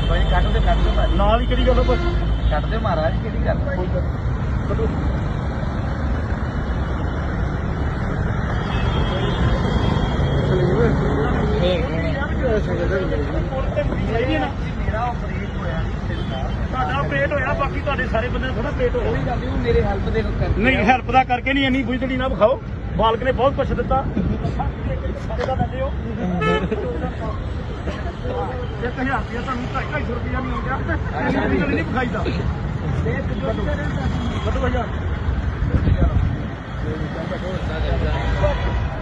ਭਾਈ ਕੱਢ ਦੇ ਭਾਜੀ ਨਾਲ ਹੀ ਕਿਹੜੀ ਗੱਲ ਆ ਭਾਜੀ ਕੱਢ ਦੇ ਮਹਾਰਾਜ ਕਿਹੜੀ ਗੱਲ ਕੋਈ ਗੱਲ ਨੀ। ਕੱਢੋ ਸਹੀ ਹੈ ਨਾ ਮੇਰਾ ਆਪਰੇਟ ਹੋਇਆ ਤੁਹਾਡਾ ਆਪਰੇਟ ਹੋਇਆ ਬਾਕੀ ਤੁਹਾਡੇ ਸਾਰੇ ਬੰਦੇ ਥੋੜਾ ਆਪਰੇਟ ਹੋਇਆ ਕੋਈ ਗੱਲ ਨਹੀਂ ਉਹ ਮੇਰੇ ਹੈਲਪ ਦੇ ਕਰਕੇ ਨਹੀਂ ਹੈਲਪ ਦਾ ਕਰਕੇ ਨਹੀਂ ਇੰਨੀ ਬੁਝੜੀ ਨਾ ਵਿਖਾਓ ਬਾਲਕ ਨੇ ਬਹੁਤ ਕੁਛ ਦਿੱਤਾ ਸਾਰੇ ਦਾ ਦਿੰਦੇ ਹੋ 1000 ਰੁਪਇਆ ਤੁਹਾਨੂੰ 250 ਰੁਪਇਆ ਨਹੀਂ ਆਉਂਦਾ ਇੰਨੀ ਗੱਲ ਨਹੀਂ ਵਿਖਾਈਦਾ ਕੱਢੋ ਭਈਆ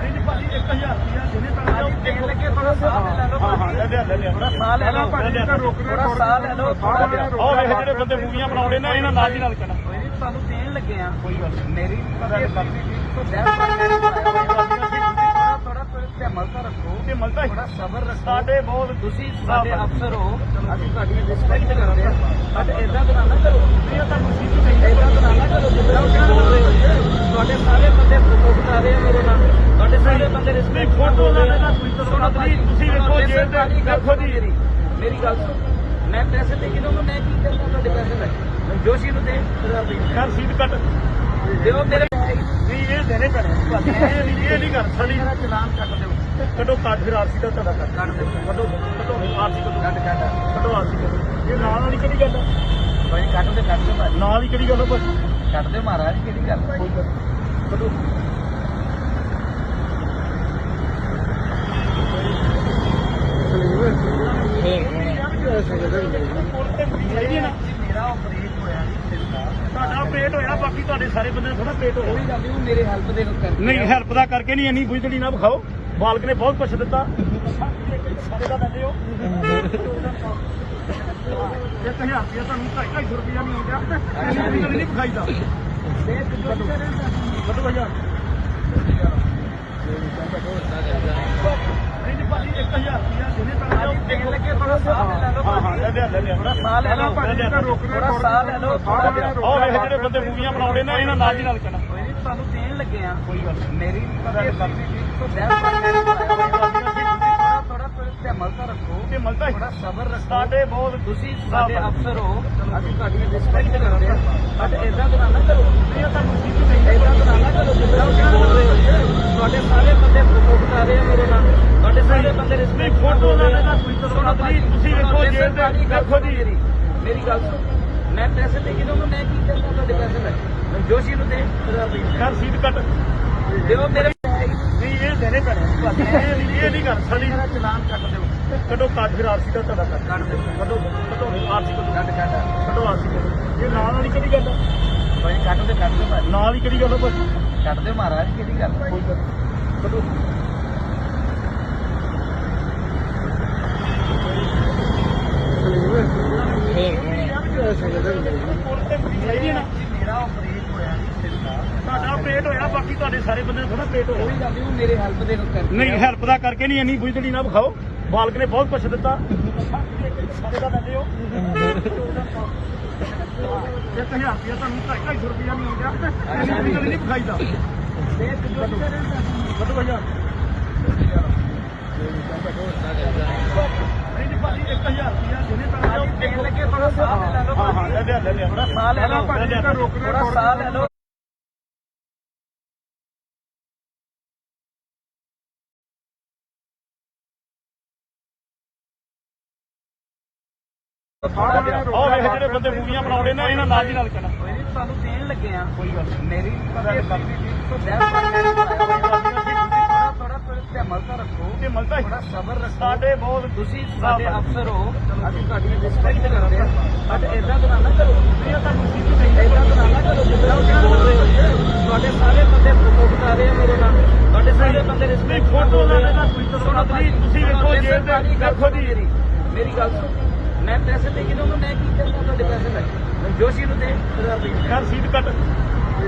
ਨਹੀਂ ਭਾਜੀ 1000 ਰੁਪਇਆ ਜਿਹਨੇ ਪੈਣਾ ਦੇਖ ਲੱਗੇ ਥੋੜਾ ਸਾਹ ਲੈ ਲਓ ਹਾਂ ਲੈ ਲਿਆ ਥੋੜਾ ਸਾਹ ਲੈ ਲਓ ਥੋੜਾ ਸਾਹ ਲੈ ਲਓ ਥੋੜਾ ਜਿਹਾ ਉਹ ਵੇਖ ਜਿਹੜੇ ਬੰਦੇ ਮੂਵੀਆਂ ਬਣਾਉਂਦੇ ਨੇ ਇਹਨਾਂ ਨਾਲ ਦੀ ਨਾਲ ਕਹਿਣਾ ਕੋਈ ਨਹੀਂ ਤੁਹਾਨੂੰ ਦੇਣ ਲੱਗੇ ਆ ਕੋਈ ਗੱਲ ਨੀ। ਮੇਰੀ ਗੱਲ ਕਰਨੀ ਤੋਂ ਥੋੜਾ ਧਿਆਨ ਤਾਂ ਰੱਖੋ ਤੇ ਮਲਦਾ ਥੋੜਾ ਸਬਰ ਰੱਖੋ ਸਾਡੇ ਬਹੁਤ ਤੁਸੀਂ ਸਾਡੇ ਅਫਸਰ ਹੋ ਅਸੀਂ ਤੁਹਾਡੀ ਰਿਸਪੈਕਟ ਕਰਦੇ ਹਾਂ ਬਟ ਇਦਾਂ ਤਾਂ ਨਾ ਕਰੋ ਇਹ ਤਾਂ ਮੁਸੀਬਤ ਹੈ ਇਦਾਂ ਤਾਂ ਨਾ ਕਰੋ ਜਿੱਦਾਂ ਤੁਸੀਂ ਬੋਲ ਰਹੇ ਹੋ ਤੁਹਾਡੇ ਸਾਰੇ ਬੰਦੇ ਫੋਟੋ ਖਿਚਾ ਰਹੇ ਆ ਮੇਰੇ ਨਾਲ ਤੁਹਾਡੇ ਸਾਰੇ ਬੰਦੇ ਰਿਸਪੈਕਟ ਫੋਟੋ ਲਾਣੇ ਦਾ ਤੁਸੀਂ ਵੇਖੋ ਜੇਲ੍ਹ ਦੇ ਦੇਖੋ ਜੀ ਮੇਰੀ ਗੱਲ ਸੁਣੋ ਮੈਂ ਪੈਸੇ ਦੇ ਕੇ ਦਊਂਗਾ ਮੈਂ ਕੀ ਕਰਨਾ ਤੁਹਾਡੇ ਪੈਸੇ ਲੈ ਜੋਸ਼ੀ ਨੂੰ ਦੇ ਘਰ ਸੀਟ ਕੱਟ ਦਿਓ ਮੇਰੇ ਨਹੀਂ ਇਹ ਦੇਣੇ ਪੈਣੇ ਇਹ ਨਹੀਂ ਕਰ ਸਾਡੀ ਮੇਰਾ ਚਲਾਨ ਕੱਟ ਦਿਓ ਕੱਢੋ ਕੱਟ ਫਿਰ ਆਰਸੀ ਦਾ ਤੁਹਾਡਾ ਕੱਟ ਕੱਟ ਦਿਓ ਕੱਢੋ ਆਰਸੀ ਕੱਢੋ ਕੱਟ ਕੱਢੋ ਆਰਸੀ ਕੱਢੋ ਇਹ ਨਾਲ ਵਾਲੀ ਕਿਹੜੀ ਗੱਲ ਆ ਭਾਈ ਕੱਟ ਦੇ ਭਾਜੀ ਨਾਲ ਹੀ ਕਿਹੜੀ ਗੱਲ ਆ ਭਾਜੀ ਕੱਟ ਦੇ ਮਹਾਰਾਜ ਕਿਹੜੀ ਗੱਲ ਕੋਈ ਗੱਲ ਨੀ। ਕੱਢੋ ਸਹੀ ਹੈ ਨਾ ਮੇਰਾ ਆਪਰੇਟ ਹੋਇਆ ਤੁਹਾਡਾ ਆਪਰੇਟ ਹੋਇਆ ਬਾਕੀ ਤੁਹਾਡੇ ਸਾਰੇ ਬੰਦੇ ਥੋੜਾ ਆਪਰੇਟ ਹੋਇਆ ਕੋਈ ਗੱਲ ਨਹੀਂ ਉਹ ਮੇਰੇ ਹੈਲਪ ਦੇ ਕਰਕੇ ਨਹੀਂ ਹੈਲਪ ਦਾ ਕਰਕੇ ਨਹੀਂ ਇੰਨੀ ਬੁਝੜੀ ਨਾ ਵਿਖਾਓ ਬਾਲਕ ਨੇ ਬਹੁਤ ਕੁਛ ਦਿੱਤਾ ਸਾਰੇ ਦਾ ਦਿੰਦੇ ਹੋ 1000 ਰੁਪਇਆ ਤੁਹਾਨੂੰ 250 ਰੁਪਇਆ ਨਹੀਂ ਆਉਂਦਾ ਇੰਨੀ ਗੱਲ ਨਹੀਂ ਵਿਖਾਈਦਾ ਕੱਢੋ ਭਈਆ ਨਹੀਂ ਭਾਜੀ 1000 ਰੁਪਇਆ ਜਿਹਨੇ ਪੈਣਾ ਦੇਖ ਲੱਗੇ ਥੋੜਾ ਸਾਹ ਲੈ ਲਓ ਹਾਂ ਲੈ ਲਿਆ ਥੋੜਾ ਸਾਹ ਲੈ ਲਓ ਥੋੜਾ ਸਾਹ ਲੈ ਲਓ ਥੋੜਾ ਜਿਹਾ ਉਹ ਵੇਖ ਜਿਹੜੇ ਬੰਦੇ ਮੂਵੀਆਂ ਬਣਾਉਂਦੇ ਨੇ ਇਹਨਾਂ ਨਾਲ ਦੀ ਨਾਲ ਕਹਿਣਾ ਕੋਈ ਨਹੀਂ ਤੁਹਾਨੂੰ ਦੇਣ ਲੱਗੇ ਆ ਕੋਈ ਗੱਲ ਨੀ। ਮੇਰੀ ਗੱਲ ਕਰਨੀ ਤੋਂ ਥੋੜਾ ਧਿਆਨ ਤਾਂ ਰੱਖੋ ਤੇ ਮਲਦਾ ਥੋੜਾ ਸਬਰ ਰੱਖੋ ਸਾਡੇ ਬਹੁਤ ਤੁਸੀਂ ਸਾਡੇ ਅਫਸਰ ਹੋ ਅਸੀਂ ਤੁਹਾਡੀ ਰਿਸਪੈਕਟ ਕਰਦੇ ਹਾਂ ਬਟ ਇਦਾਂ ਤਾਂ ਨਾ ਕਰੋ ਇਹ ਤਾਂ ਮੁਸੀਬਤ ਹੈ ਇਦਾਂ ਤਾਂ ਨਾ ਕਰੋ ਜਿੱਦਾਂ ਤੁਸੀਂ ਬੋਲ ਰਹੇ ਹੋ ਤੁਹਾਡੇ ਸਾਰੇ ਬੰਦੇ ਫੋਟੋ ਖਿਚਾ ਰਹੇ ਆ ਮੇਰੇ ਨਾਲ ਤੁਹਾਡੇ ਸਾਰੇ ਬੰਦੇ ਰਿਸਪੈਕਟ ਫੋਟੋ ਲਾਣੇ ਦਾ ਤੁਸੀਂ ਵੇਖੋ ਜੇਲ੍ਹ ਦੇ ਦੇਖੋ ਜੀ ਮੇਰੀ ਗੱਲ ਸੁਣੋ ਮੈਂ ਪੈਸੇ ਦੇ ਕੇ ਦਊਂਗਾ ਮੈਂ ਕੀ ਕਰਨਾ ਤੁਹਾਡੇ ਪੈਸੇ ਲੈ ਜੋਸ਼ੀ ਨੂੰ ਦੇ ਘਰ ਸੀਟ ਕੱਟ ਦਿਓ ਮੇਰੇ ਨਹੀਂ ਇਹ ਦੇਣੇ ਪੈਣੇ ਇਹ ਨਹੀਂ ਕਰ ਸਾਡੀ ਮੇਰਾ ਚਲਾਨ ਕੱਟ ਦਿਓ ਕੱਢੋ ਕੱਟ ਫਿਰ ਆਰਸੀ ਦਾ ਤੁਹਾਡਾ ਕੱਟ ਕੱਟ ਦਿਓ ਕੱਢੋ ਆਰਸੀ ਕੱਢੋ ਕੱਟ ਕੱਢੋ ਆਰਸੀ ਕੱਢੋ ਇਹ ਨਾਲ ਵਾਲੀ ਕਿਹੜੀ ਗੱਲ ਆ ਭਾਈ ਕੱਟ ਦੇ ਭਾਜੀ ਨਾਲ ਹੀ ਕਿਹੜੀ ਗੱਲ ਆ ਭਾਜੀ ਕੱਟ ਦੇ ਮਹਾਰਾਜ ਕਿਹੜੀ ਗੱਲ ਕੋਈ ਗੱਲ ਨੀ। ਕੱਢੋ ਸਹੀ ਹੈ ਨਾ ਮੇਰਾ ਆਪਰੇਟ ਹੋਇਆ ਤੁਹਾਡਾ ਆਪਰੇਟ ਹੋਇਆ ਬਾਕੀ ਤੁਹਾਡੇ ਸਾਰੇ ਬੰਦੇ ਥੋੜਾ ਆਪਰੇਟ ਹੋਇਆ ਕੋਈ ਗੱਲ ਨਹੀਂ ਉਹ ਮੇਰੇ ਹੈਲਪ ਦੇ ਕਰਕੇ ਨਹੀਂ ਹੈਲਪ ਦਾ ਕਰਕੇ ਨਹੀਂ ਇੰਨੀ ਬੁਝੜੀ ਨਾ ਵਿਖਾਓ ਬਾਲਕ ਨੇ ਬਹੁਤ ਕੁਛ ਦਿੱਤਾ ਸਾਰੇ ਦਾ ਦਿੰਦੇ ਹੋ 1000 ਰੁਪਇਆ ਤੁਹਾਨੂੰ 250 ਰੁਪਇਆ ਨਹੀਂ ਆਉਂਦਾ ਇੰਨੀ ਗੱਲ ਨਹੀਂ ਵਿਖਾਈਦਾ ਕੱਢੋ ਭਈਆ ਨਹੀਂ ਭਾਜੀ 1000 ਰੁਪਇਆ ਜਿਹਨੇ ਪੈਣਾ ਦੇਖ ਲੱਗੇ ਥੋੜਾ ਸਾਹ ਲੈ ਲਓ ਹਾਂ ਲੈ ਲਿਆ ਥੋੜਾ ਸਾਹ ਲੈ ਲਓ ਥੋੜਾ ਸਾਹ ਲੈ ਲਓ ਉਹ ਵੇਖ ਜਿਹੜੇ ਬੰਦੇ ਮੂਵੀਆਂ ਬਣਾਉਂਦੇ ਨੇ ਇਹਨਾਂ ਨਾਲ ਦੀ ਨਾਲ ਕਹਿਣਾ ਕੋਈ ਨਹੀਂ ਤੁਹਾਨੂੰ ਦੇਣ ਲੱਗੇ ਆ ਕੋਈ ਗੱਲ ਨੀ। ਮੇਰੀ ਗੱਲ ਕਰਨੀ ਤੋਂ ਥੋੜਾ ਧਿਆਨ ਤਾਂ ਰੱਖੋ ਤੇ ਮਲਦਾ ਥੋੜਾ ਸਬਰ ਰੱਖੋ ਸਾਡੇ ਬਹੁਤ ਤੁਸੀਂ ਸਾਡੇ ਅਫਸਰ ਹੋ ਅਸੀਂ ਤੁਹਾਡੀ ਰਿਸਪੈਕਟ ਕਰਦੇ ਹਾਂ ਬਟ ਇਦਾਂ ਤਾਂ ਨਾ ਕਰੋ ਇਹ ਤਾਂ ਮੁਸੀਬਤ ਹੈ ਇਦਾਂ ਤਾਂ ਨਾ ਕਰੋ ਜਿੱਦਾਂ ਤੁਸੀਂ ਬੋਲ ਰਹੇ ਹੋ ਤੁਹਾਡੇ ਸਾਰੇ ਬੰਦੇ ਫੋਟੋ ਖਿਚਾ ਰਹੇ ਆ ਮੇਰੇ ਨਾਲ ਤੁਹਾਡੇ ਸਾਰੇ ਬੰਦੇ ਰਿਸਪੈਕਟ ਫੋਟੋ ਲਾਣੇ ਦਾ ਤੁਸੀਂ ਵੇਖੋ ਜੇਲ੍ਹ ਦੇ ਦੇਖੋ ਜੀ ਮੇਰੀ ਗੱਲ ਸੁਣੋ ਮੈਂ ਪੈਸੇ ਦੇ ਕੇ ਦਊਂਗਾ ਮੈਂ ਕੀ ਕਰਨਾ ਤੁਹਾਡੇ ਪੈਸੇ ਲੈ ਜੋਸ਼ੀ ਨੂੰ ਦੇ ਘਰ ਸੀਟ ਕੱਟ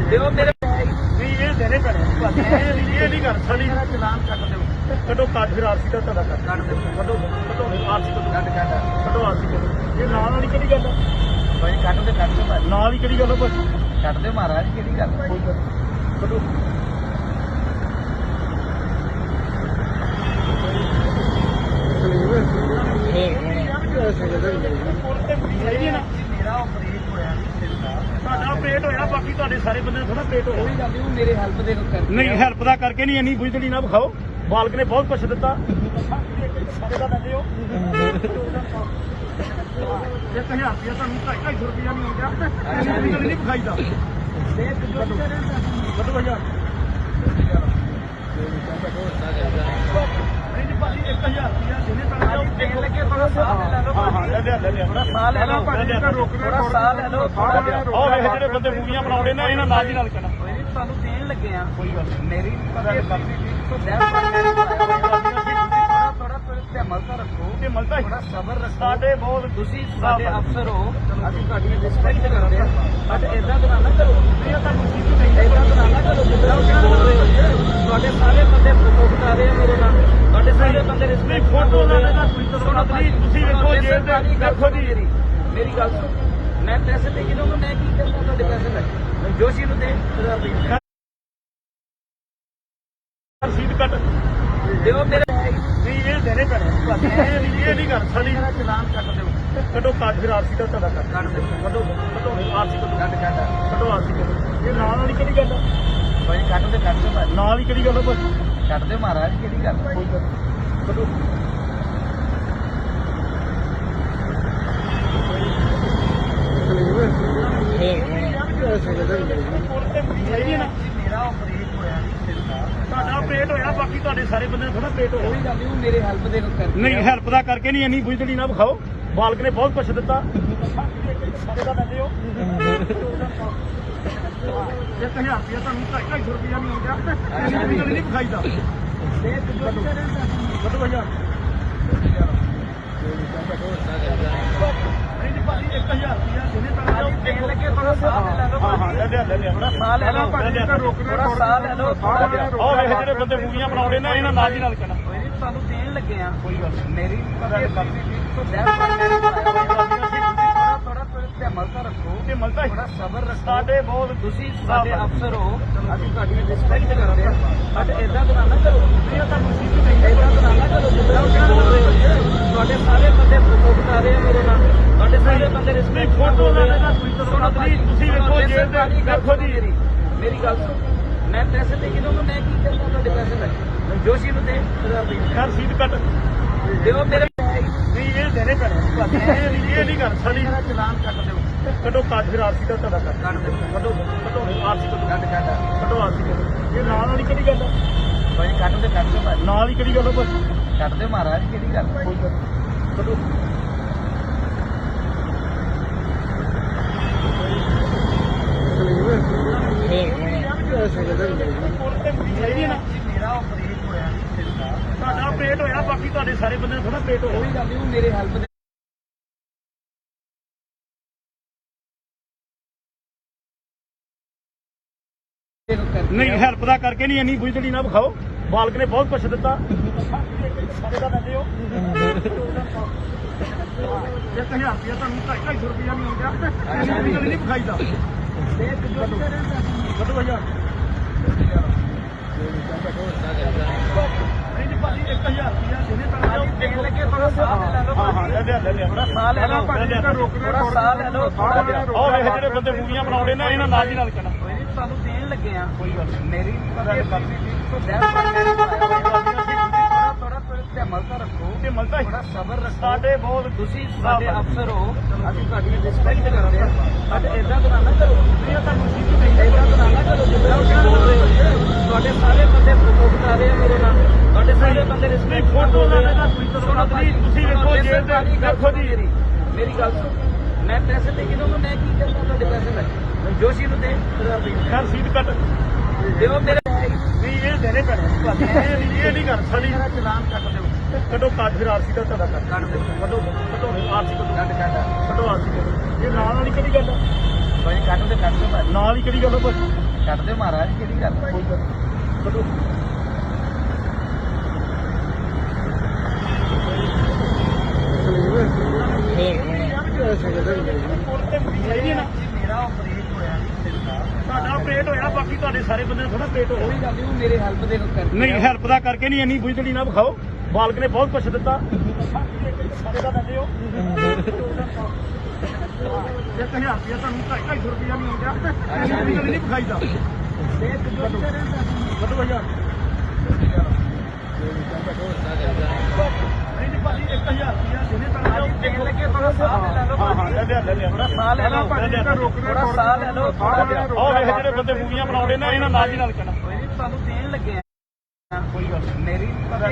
ਦਿਓ ਮੇਰੇ ਨਹੀਂ ਇਹ ਦੇਣੇ ਪੈਣੇ ਇਹ ਨਹੀਂ ਕਰ ਸਾਡੀ ਮੇਰਾ ਚਲਾਨ ਕੱਟ ਦਿਓ ਕੱਢੋ ਕੱਟ ਫਿਰ ਆਰਸੀ ਦਾ ਤੁਹਾਡਾ ਕੱਟ ਕੱਟ ਦਿਓ ਕੱਢੋ ਆਰਸੀ ਕੱਢੋ ਕੱਟ ਕੱਢੋ ਆਰਸੀ ਕੱਢੋ ਇਹ ਨਾਲ ਵਾਲੀ ਕਿਹੜੀ ਗੱਲ ਆ ਭਾਈ ਕੱਟ ਦੇ ਭਾਜੀ ਨਾਲ ਹੀ ਕਿਹੜੀ ਗੱਲ ਆ ਭਾਜੀ ਕੱਟ ਦੇ ਮਹਾਰਾਜ ਕਿਹੜੀ ਗੱਲ ਕੋਈ ਗੱਲ ਨੀ। ਕੱਢੋ ਸਾਰੇ ਬੰਦੇ ਥੋੜਾ ਪੇਟ ਹੋਇਆ ਕੋਈ ਗੱਲ ਨਹੀਂ, ਉਹ ਮੇਰੇ ਹੈਲਪ ਦੇ ਕਰਕੇ ਨਹੀਂ ਹੈਲਪ ਦਾ ਕਰਕੇ ਨਹੀਂ, ਇੰਨੀ ਬੁਝਦੜੀ ਨਾ ਵਿਖਾਓ। ਬਾਲਕ ਨੇ ਬਹੁਤ ਕੁਛ ਦਿੱਤਾ ਸਾਰੇ ਦਾ ਦਿੰਦੇ ਹੋ 1000 ਰੁਪਇਆ ਤੁਹਾਨੂੰ 250 ਰੁਪਇਆ ਨਹੀਂ ਹੋ ਗਿਆ, ਇੰਨੀ ਬੁਝਦੜੀ ਨਹੀਂ ਵਿਖਾਈਦਾ। ਕੱਢੋ ਭਈਆ ਨਹੀਂ ਜੀ ਭਾਜੀ 1000 ਰੁਪਇਆ ਜਿਹਨੇ ਤੁਹਾਨੂੰ ਦੇਣ ਲੱਗੇ ਥੋੜਾ ਸਾਹ ਲੈ ਲਓ ਹਾਂ ਲੈ ਲਿਆ ਲੈ ਲਿਆ ਥੋੜਾ ਸਾਹ ਲੈ ਲਓ ਥੋੜਾ ਸਾਹ ਲੈ ਲਓ ਥੋੜਾ ਜਿਹਾ ਉਹ ਵੇਖ ਜਿਹੜੇ ਬੰਦੇ ਮੂਵੀਆਂ ਬਣਾਉਂਦੇ ਨੇ ਇਹਨਾਂ ਨਾਲ ਦੀ ਨਾਲ ਕਹਿਣਾ ਕੋਈ ਨਹੀਂ, ਤੁਹਾਨੂੰ ਦੇਣ ਲੱਗੇ ਆ ਕੋਈ ਗੱਲ ਨਹੀਂ। ਮੇਰੀ ਤੋਂ ਥੋੜਾ ਧਿਆਨ ਤਾਂ ਰੱਖੋ ਤੇ ਮਲਤਾ ਥੋੜਾ ਸਬਰ ਰੱਖੋ। ਸਾਡੇ ਬਹੁਤ ਤੁਸੀਂ ਸਾਡੇ ਅਫਸਰ ਹੋ, ਅਸੀਂ ਤੁਹਾਡੀ ਰਿਸਪੈਕਟ ਕਰਦੇ ਹਾਂ, ਬਟ ਏਦਾਂ ਤਾਂ ਨਾ ਕਰੋ। ਇਹ ਤਾਂ ਮੁਸੀਬਤ ਹੈ ਏਦਾਂ ਤਾਂ ਨਾ ਕਰੋ ਜਿੱਦਾਂ ਤੁਸੀਂ ਬੋਲ ਰਹੇ ਹੋ। ਤੁਹਾਡੇ ਸਾਰੇ ਬੰਦੇ ਫੋਟੋ ਆ ਰਹੇ ਆ ਮੇਰੇ ਨਾਲ, ਤੁਹਾਡੇ ਸਾਰੇ ਬੰਦੇ ਰਿਸਪੈਕਟ ਫੋਟੋ ਲਾਣੇ ਦਾ ਕੋਈ ਤਰ੍ਹਾਂ ਨਹੀਂ। ਤੁਸੀਂ ਵੇਖੋ ਜੇ ਦੇਖੋ ਜੀ ਮੇਰੀ ਗੱਲ ਸੁਣੋ, ਮੈਂ ਪੈਸੇ ਦੇ ਕੇ ਦਊਂਗਾ, ਮੈਂ ਕੀ ਕਰਨਾ ਤੁਹਾਡੇ ਪੈਸੇ ਲੈ ਕੇ? ਜੋਸ਼ੀ ਨੂੰ ਦੇ ਰਸੀਦ ਕੱਟ ਦਿਓ ਮੇਰੇ ਨਹੀਂ ਇਹ ਦੇਣੇ ਪੈਣੇ ਇਹ ਨਹੀਂ ਕਰ ਸਾਡੀ ਮੇਰਾ ਚਲਾਨ ਕੱਟ ਦਿਓ, ਕੱਢੋ ਕਾਜ ਫਿਰ ਆਰਸੀ ਦਾ ਤੁਹਾਡਾ ਕਰ ਕੱਟ ਦਿਓ, ਕੱਢੋ ਕੱਢੋ ਆਰਸੀ ਕੱਢੋ ਕੱਟ ਕੱਢੋ ਆਰਸੀ ਕੱਢੋ। ਇਹ ਨਾਲ ਵਾਲੀ ਕਿਹੜੀ ਗੱਲ ਆ? ਭਾਈ ਕੱਟ ਦਿਓ ਭਾਈ, ਨਾਲ ਹੀ ਕਿਹੜੀ ਗੱਲ ਆ ਬਸ ਕੱਟ ਦਿਓ ਮਹਾਰਾਜ, ਕਿਹੜੀ ਗੱਲ ਹੈ? ਕੋਈ ਗੱਲ ਨੀ। ਕੱਢੋ ਸਹੀ ਹੈ ਨਾ ਮੇਰਾ ਆਪਰੇਟ ਹੋਇਆ ਨਹੀਂ ਸਿਰ ਦਾ, ਤੁਹਾਡਾ ਪੇਟ ਹੋਇਆ, ਬਾਕੀ ਤੁਹਾਡੇ ਸਾਰੇ ਬੰਦੇ ਥੋੜਾ ਪੇਟ ਹੋਇਆ ਕੋਈ ਗੱਲ ਨਹੀਂ, ਉਹ ਮੇਰੇ ਹੈਲਪ ਦੇ ਕਰਕੇ ਨਹੀਂ ਹੈਲਪ ਦਾ ਕਰਕੇ ਨਹੀਂ, ਇੰਨੀ ਬੁਝਦੜੀ ਨਾ ਵਿਖਾਓ। ਬਾਲਕ ਨੇ ਬਹੁਤ ਕੁਛ ਦਿੱਤਾ ਸਾਰੇ ਦਾ ਦਿੰਦੇ ਹੋ 1000 ਰੁਪਇਆ ਤੁਹਾਨੂੰ 250 ਰੁਪਇਆ ਨਹੀਂ ਹੋ ਗਿਆ, ਇੰਨੀ ਬੁਝਦੜੀ ਨਹੀਂ ਵਿਖਾਈਦਾ। ਕੱਢੋ ਭਈਆ ਨਹੀਂ ਜੀ ਭਾਜੀ 1000 ਰੁਪਇਆ ਜਿਹਨੇ ਤੁਹਾਨੂੰ ਦੇਣ ਲੱਗੇ ਥੋੜਾ ਸਾਹ ਲੈ ਲਓ ਹਾਂ ਲੈ ਲਿਆ ਲੈ ਲਿਆ ਥੋੜਾ ਸਾਹ ਲੈ ਲਓ ਥੋੜਾ ਸਾਹ ਲੈ ਲਓ ਥੋੜਾ ਜਿਹਾ ਉਹ ਵੇਖ ਜਿਹੜੇ ਬੰਦੇ ਮੂਵੀਆਂ ਬਣਾਉਂਦੇ ਨੇ ਇਹਨਾਂ ਨਾਲ ਦੀ ਨਾਲ ਕਹਿਣਾ ਕੋਈ ਨਹੀਂ, ਤੁਹਾਨੂੰ ਦੇਣ ਲੱਗੇ ਆ ਕੋਈ ਗੱਲ ਨਹੀਂ। ਮੇਰੀ ਤੋਂ ਥੋੜਾ ਧਿਆਨ ਤਾਂ ਰੱਖੋ ਤੇ ਮਲਤਾ ਥੋੜਾ ਸਬਰ ਰੱਖੋ। ਸਾਡੇ ਬਹੁਤ ਤੁਸੀਂ ਸਾਡੇ ਅਫਸਰ ਹੋ, ਅਸੀਂ ਤੁਹਾਡੀ ਰਿਸਪੈਕਟ ਕਰਦੇ ਹਾਂ, ਬਟ ਏਦਾਂ ਤਾਂ ਨਾ ਕਰੋ। ਇਹ ਤਾਂ ਮੁਸੀਬਤ ਹੈ ਏਦਾਂ ਤਾਂ ਨਾ ਕਰੋ ਜਿੱਦਾਂ ਤੁਸੀਂ ਬੋਲ ਰਹੇ ਹੋ। ਤੁਹਾਡੇ ਸਾਰੇ ਬੰਦੇ ਫੋਟੋ ਆ ਰਹੇ ਆ ਮੇਰੇ ਨਾਲ, ਤੁਹਾਡੇ ਸਾਰੇ ਬੰਦੇ ਰਿਸਪੈਕਟ ਫੋਟੋ ਲਾਣੇ ਦਾ ਕੋਈ ਤਰ੍ਹਾਂ ਨਹੀਂ। ਤੁਸੀਂ ਵੇਖੋ ਜੇ ਦੇਖੋ ਜੀ ਮੇਰੀ ਗੱਲ ਸੁਣੋ, ਮੈਂ ਪੈਸੇ ਦੇ ਕੇ ਦਊਂਗਾ, ਮੈਂ ਕੀ ਕਰਨਾ ਤੁਹਾਡੇ ਪੈਸੇ ਲੈ ਕੇ? ਜੋਸ਼ੀ ਨੂੰ ਦੇ ਰਸੀਦ ਕੱਟ ਦਿਓ ਮੇਰੇ ਨਹੀਂ ਇਹ ਦੇਣੇ ਪੈਣੇ ਇਹ ਨਹੀਂ ਕਰ ਸਾਡੀ ਮੇਰਾ ਚਲਾਨ ਕੱਟ ਦਿਓ, ਕੱਢੋ ਕਾਜ ਫਿਰ ਆਰਸੀ ਦਾ ਤੁਹਾਡਾ ਕਰ ਕੱਟ ਦਿਓ, ਕੱਢੋ ਕੱਢੋ ਆਰਸੀ ਕੱਢੋ ਕੱਟ ਕੱਢੋ ਆਰਸੀ ਕੱਢੋ। ਇਹ ਨਾਲ ਵਾਲੀ ਕਿਹੜੀ ਗੱਲ ਆ? ਭਾਈ ਕੱਟ ਦਿਓ ਭਾਈ, ਨਾਲ ਹੀ ਕਿਹੜੀ ਗੱਲ ਆ ਬਸ ਕੱਟ ਦਿਓ ਮਹਾਰਾਜ, ਕਿਹੜੀ ਗੱਲ ਹੈ? ਕੋਈ ਗੱਲ ਨੀ। ਕੱਢੋ ਸਹੀ ਹੈ ਨਾ ਮੇਰਾ ਆਪਰੇਟ ਹੋਇਆ ਨਹੀਂ ਸਿਰ ਦਾ, ਤੁਹਾਡਾ ਪੇਟ ਹੋਇਆ, ਬਾਕੀ ਤੁਹਾਡੇ ਸਾਰੇ ਬੰਦੇ ਥੋੜਾ ਪੇਟ ਹੋਇਆ ਕੋਈ ਗੱਲ ਨਹੀਂ, ਉਹ ਮੇਰੇ ਹੈਲਪ ਦੇ ਕਰਕੇ ਨਹੀਂ ਹੈਲਪ ਦਾ ਕਰਕੇ ਨਹੀਂ, ਇੰਨੀ ਬੁਝਦੜੀ ਨਾ ਵਿਖਾਓ। ਬਾਲਕ ਨੇ ਬਹੁਤ ਕੁਛ ਦਿੱਤਾ ਸਾਰੇ ਦਾ ਦਿੰਦੇ ਹੋ 1000 ਰੁਪਇਆ ਤੁਹਾਨੂੰ 250 ਰੁਪਇਆ ਨਹੀਂ ਹੋ ਗਿਆ, ਇੰਨੀ ਬੁਝਦੜੀ ਨਹੀਂ ਵਿਖਾਈਦਾ। ਕੱਢੋ ਭਈਆ ਨਹੀਂ ਜੀ ਭਾਜੀ 1000 ਰੁਪਇਆ ਜਿਹਨੇ ਤੁਹਾਨੂੰ ਦੇਣ ਲੱਗੇ ਥੋੜਾ ਸਾਹ ਲੈ ਲਓ ਹਾਂ ਲੈ ਲਿਆ ਲੈ ਲਿਆ ਥੋੜਾ ਸਾਹ ਲੈ ਲਓ ਥੋੜਾ ਸਾਹ ਲੈ ਲਓ ਥੋੜਾ ਜਿਹਾ ਉਹ ਵੇਖ ਜਿਹੜੇ ਬੰਦੇ ਮੂਵੀਆਂ ਬਣਾਉਂਦੇ ਨੇ ਇਹਨਾਂ ਨਾਲ ਦੀ ਨਾਲ ਕਹਿਣਾ ਕੋਈ ਨਹੀਂ, ਤੁਹਾਨੂੰ ਦੇਣ ਲੱਗੇ ਆ ਕੋਈ ਗੱਲ ਨੀ। ਮੇਰੀ ਤੋਂ ਥੋੜਾ ਧਿਆਨ ਤਾਂ ਰੱਖੋ ਤੇ ਮਲਤਾ ਥੋੜਾ ਸਬਰ ਰੱਖੋ। ਸਾਡੇ ਬਹੁਤ ਤੁਸੀਂ ਸਾਡੇ ਅਫਸਰ ਹੋ, ਅਸੀਂ ਤੁਹਾਡੀ ਰਿਸਪੈਕਟ ਕਰਦੇ ਹਾਂ, ਬਟ ਏਦਾਂ ਤਾਂ ਨਾ ਕਰੋ। ਇਹ ਤਾਂ ਮੁਸੀਬਤ ਹੈ ਏਦਾਂ ਤਾਂ ਨਾ ਕਰੋ ਜਿੱਦਾਂ ਤੁਸੀਂ ਬੋਲ ਰਹੇ ਹੋ। ਤੁਹਾਡੇ ਸਾਰੇ ਬੰਦੇ ਫੋਟੋ ਆ ਰਹੇ ਆ ਮੇਰੇ ਨਾਲ, ਤੁਹਾਡੇ ਸਾਰੇ ਬੰਦੇ ਰਿਸਪੈਕਟ ਫੋਟੋ ਲਾਣੇ ਦਾ ਕੋਈ ਤਰ੍ਹਾਂ ਨਹੀਂ। ਤੁਸੀਂ ਵੇਖੋ ਜੇ ਦੇਖੋ ਜੀ ਮੇਰੀ ਗੱਲ ਸੁਣੋ, ਮੈਂ ਪੈਸੇ ਦੇ ਕੇ ਦਊਂਗਾ, ਮੈਂ ਕੀ ਕਰਨਾ ਤੁਹਾਡੇ ਪੈਸੇ ਲੈ ਕੇ? ਜੋਸ਼ੀ ਨੂੰ ਦੇ ਰਸੀਦ ਕੱਟ ਦਿਓ ਮੇਰੇ ਨਹੀਂ ਇਹ ਦੇਣੇ ਪੈਣੇ ਇਹ ਨਹੀਂ ਕਰ ਸਾਡੀ ਮੇਰਾ ਚਲਾਨ ਕੱਟ ਦਿਓ, ਕੱਢੋ ਕਾਜ ਫਿਰ ਆਰਸੀ ਦਾ ਤੁਹਾਡਾ ਕਰ ਕੱਟ ਦਿਓ, ਕੱਢੋ ਕੱਢੋ ਆਰਸੀ ਕੱਢੋ ਕੱਟ ਕੱਢੋ ਆਰਸੀ ਕੱਢੋ। ਇਹ ਨਾਲ ਵਾਲੀ ਕਿਹੜੀ ਗੱਲ ਆ? ਭਾਈ ਕੱਟ ਦਿਓ ਭਾਈ, ਨਾਲ ਹੀ ਕਿਹੜੀ ਗੱਲ ਆ ਬਸ ਕੱਟ ਦਿਓ ਮਹਾਰਾਜ, ਕਿਹੜੀ ਗੱਲ ਹੈ? ਕੋਈ ਗੱਲ ਨੀ। ਕੱਢੋ ਸਹੀ ਹੈ ਨਾ ਮੇਰਾ ਆਪਰੇਟ ਹੋਇਆ ਨਹੀਂ ਸਿਰ ਦਾ, ਤੁਹਾਡਾ ਪੇਟ ਹੋਇਆ, ਬਾਕੀ ਤੁਹਾਡੇ ਸਾਰੇ ਬੰਦੇ ਥੋੜਾ ਪੇਟ ਹੋਇਆ ਕੋਈ ਗੱਲ ਨਹੀਂ, ਉਹ ਮੇਰੇ ਹੈਲਪ ਦੇ ਕਰਕੇ ਨਹੀਂ ਹੈਲਪ ਦਾ ਕਰਕੇ ਨਹੀਂ, ਇੰਨੀ ਬੁਝਦੜੀ ਨਾ ਵਿਖਾਓ। ਬਾਲਕ ਨੇ ਬਹੁਤ ਕੁਛ ਦਿੱਤਾ ਸਾਰੇ ਦਾ ਦਿੰਦੇ ਹੋ 1000 ਰੁਪਇਆ ਤੁਹਾਨੂੰ 250 ਰੁਪਇਆ ਨਹੀਂ ਆਉਂਦਾ ਨਹੀਂ ਵਿਖਾਈਦਾ ਵਧੋ ਯਾਰ ਨਹੀਂ ਜੀ ਭਾਜੀ 1000 ਰੁਪਇਆ ਜਿਹਨੇ ਤੁਹਾਨੂੰ ਦੇਣ ਲੱਗੇ ਥੋੜਾ ਸਾਹ ਲੈ ਲਓ ਹਾਂ ਲੈ ਲਿਆ ਥੋੜਾ ਸਾਹ ਲੈ ਲਓ ਥੋੜਾ ਸਾਹ ਲੈ ਲਓ ਆਹ ਵੇਖ ਜਿਹੜੇ ਬੰਦੇ ਮੂਵੀਆਂ ਬਣਾਉਂਦੇ ਨੇ ਇਹਨਾਂ ਨਾਲ ਹੀ ਨਾਲ ਕਹਿਣਾ ਕੋਈ ਨਹੀਂ ਤੁਹਾਨੂੰ ਦੇਣ ਲੱਗੇ ਆ ਕੋਈ ਗੱਲ ਨਹੀਂ ਮੇਰੀ ਥੋੜਾ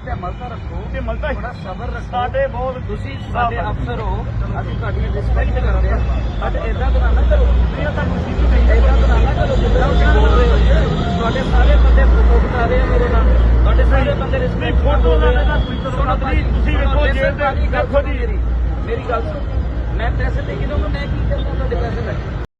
ਧਿਆਨ ਰੱਖੋ ਤੇ ਮਲਦਾ ਥੋੜਾ ਸਬਰ ਰੱਖੋ ਸਾਡੇ ਬਹੁਤ ਤੁਸੀਂ ਸਾਡੇ ਅਫਸਰ ਹੋ ਅਸੀਂ ਤੁਹਾਡੀ ਰਿਸਪੈਕਟ ਕਰਦੇ ਹਾਂ ਬਟ ਏਦਾਂ ਤਾਂ ਨਾ ਕਰੋ ਤੁਹਾਨੂੰ ਸਿੱਧੀ ਨਹੀਂ ਏਦਾਂ ਤਾਂ ਨਾ ਕਰੋ ਜਿੱਦਾਂ ਤੁਸੀਂ ਬੋਲ ਰਹੇ ਹੋ ਤੁਹਾਡੇ ਸਾਰੇ ਬੰਦੇ ਫੋਟੋ ਬਤਾ ਰਹੇ ਆ ਮੇਰੇ ਨਾਲ ਤੁਹਾਡੇ ਸਾਰੇ ਬੰਦੇ ਰਿਸਪੈਕਟ ਫੋਟੋ ਦਾ ਤੁਸੀਂ ਵੇਖੋ ਜੇਲ੍ਹ ਦੇ ਦੇਖੋ ਜੀ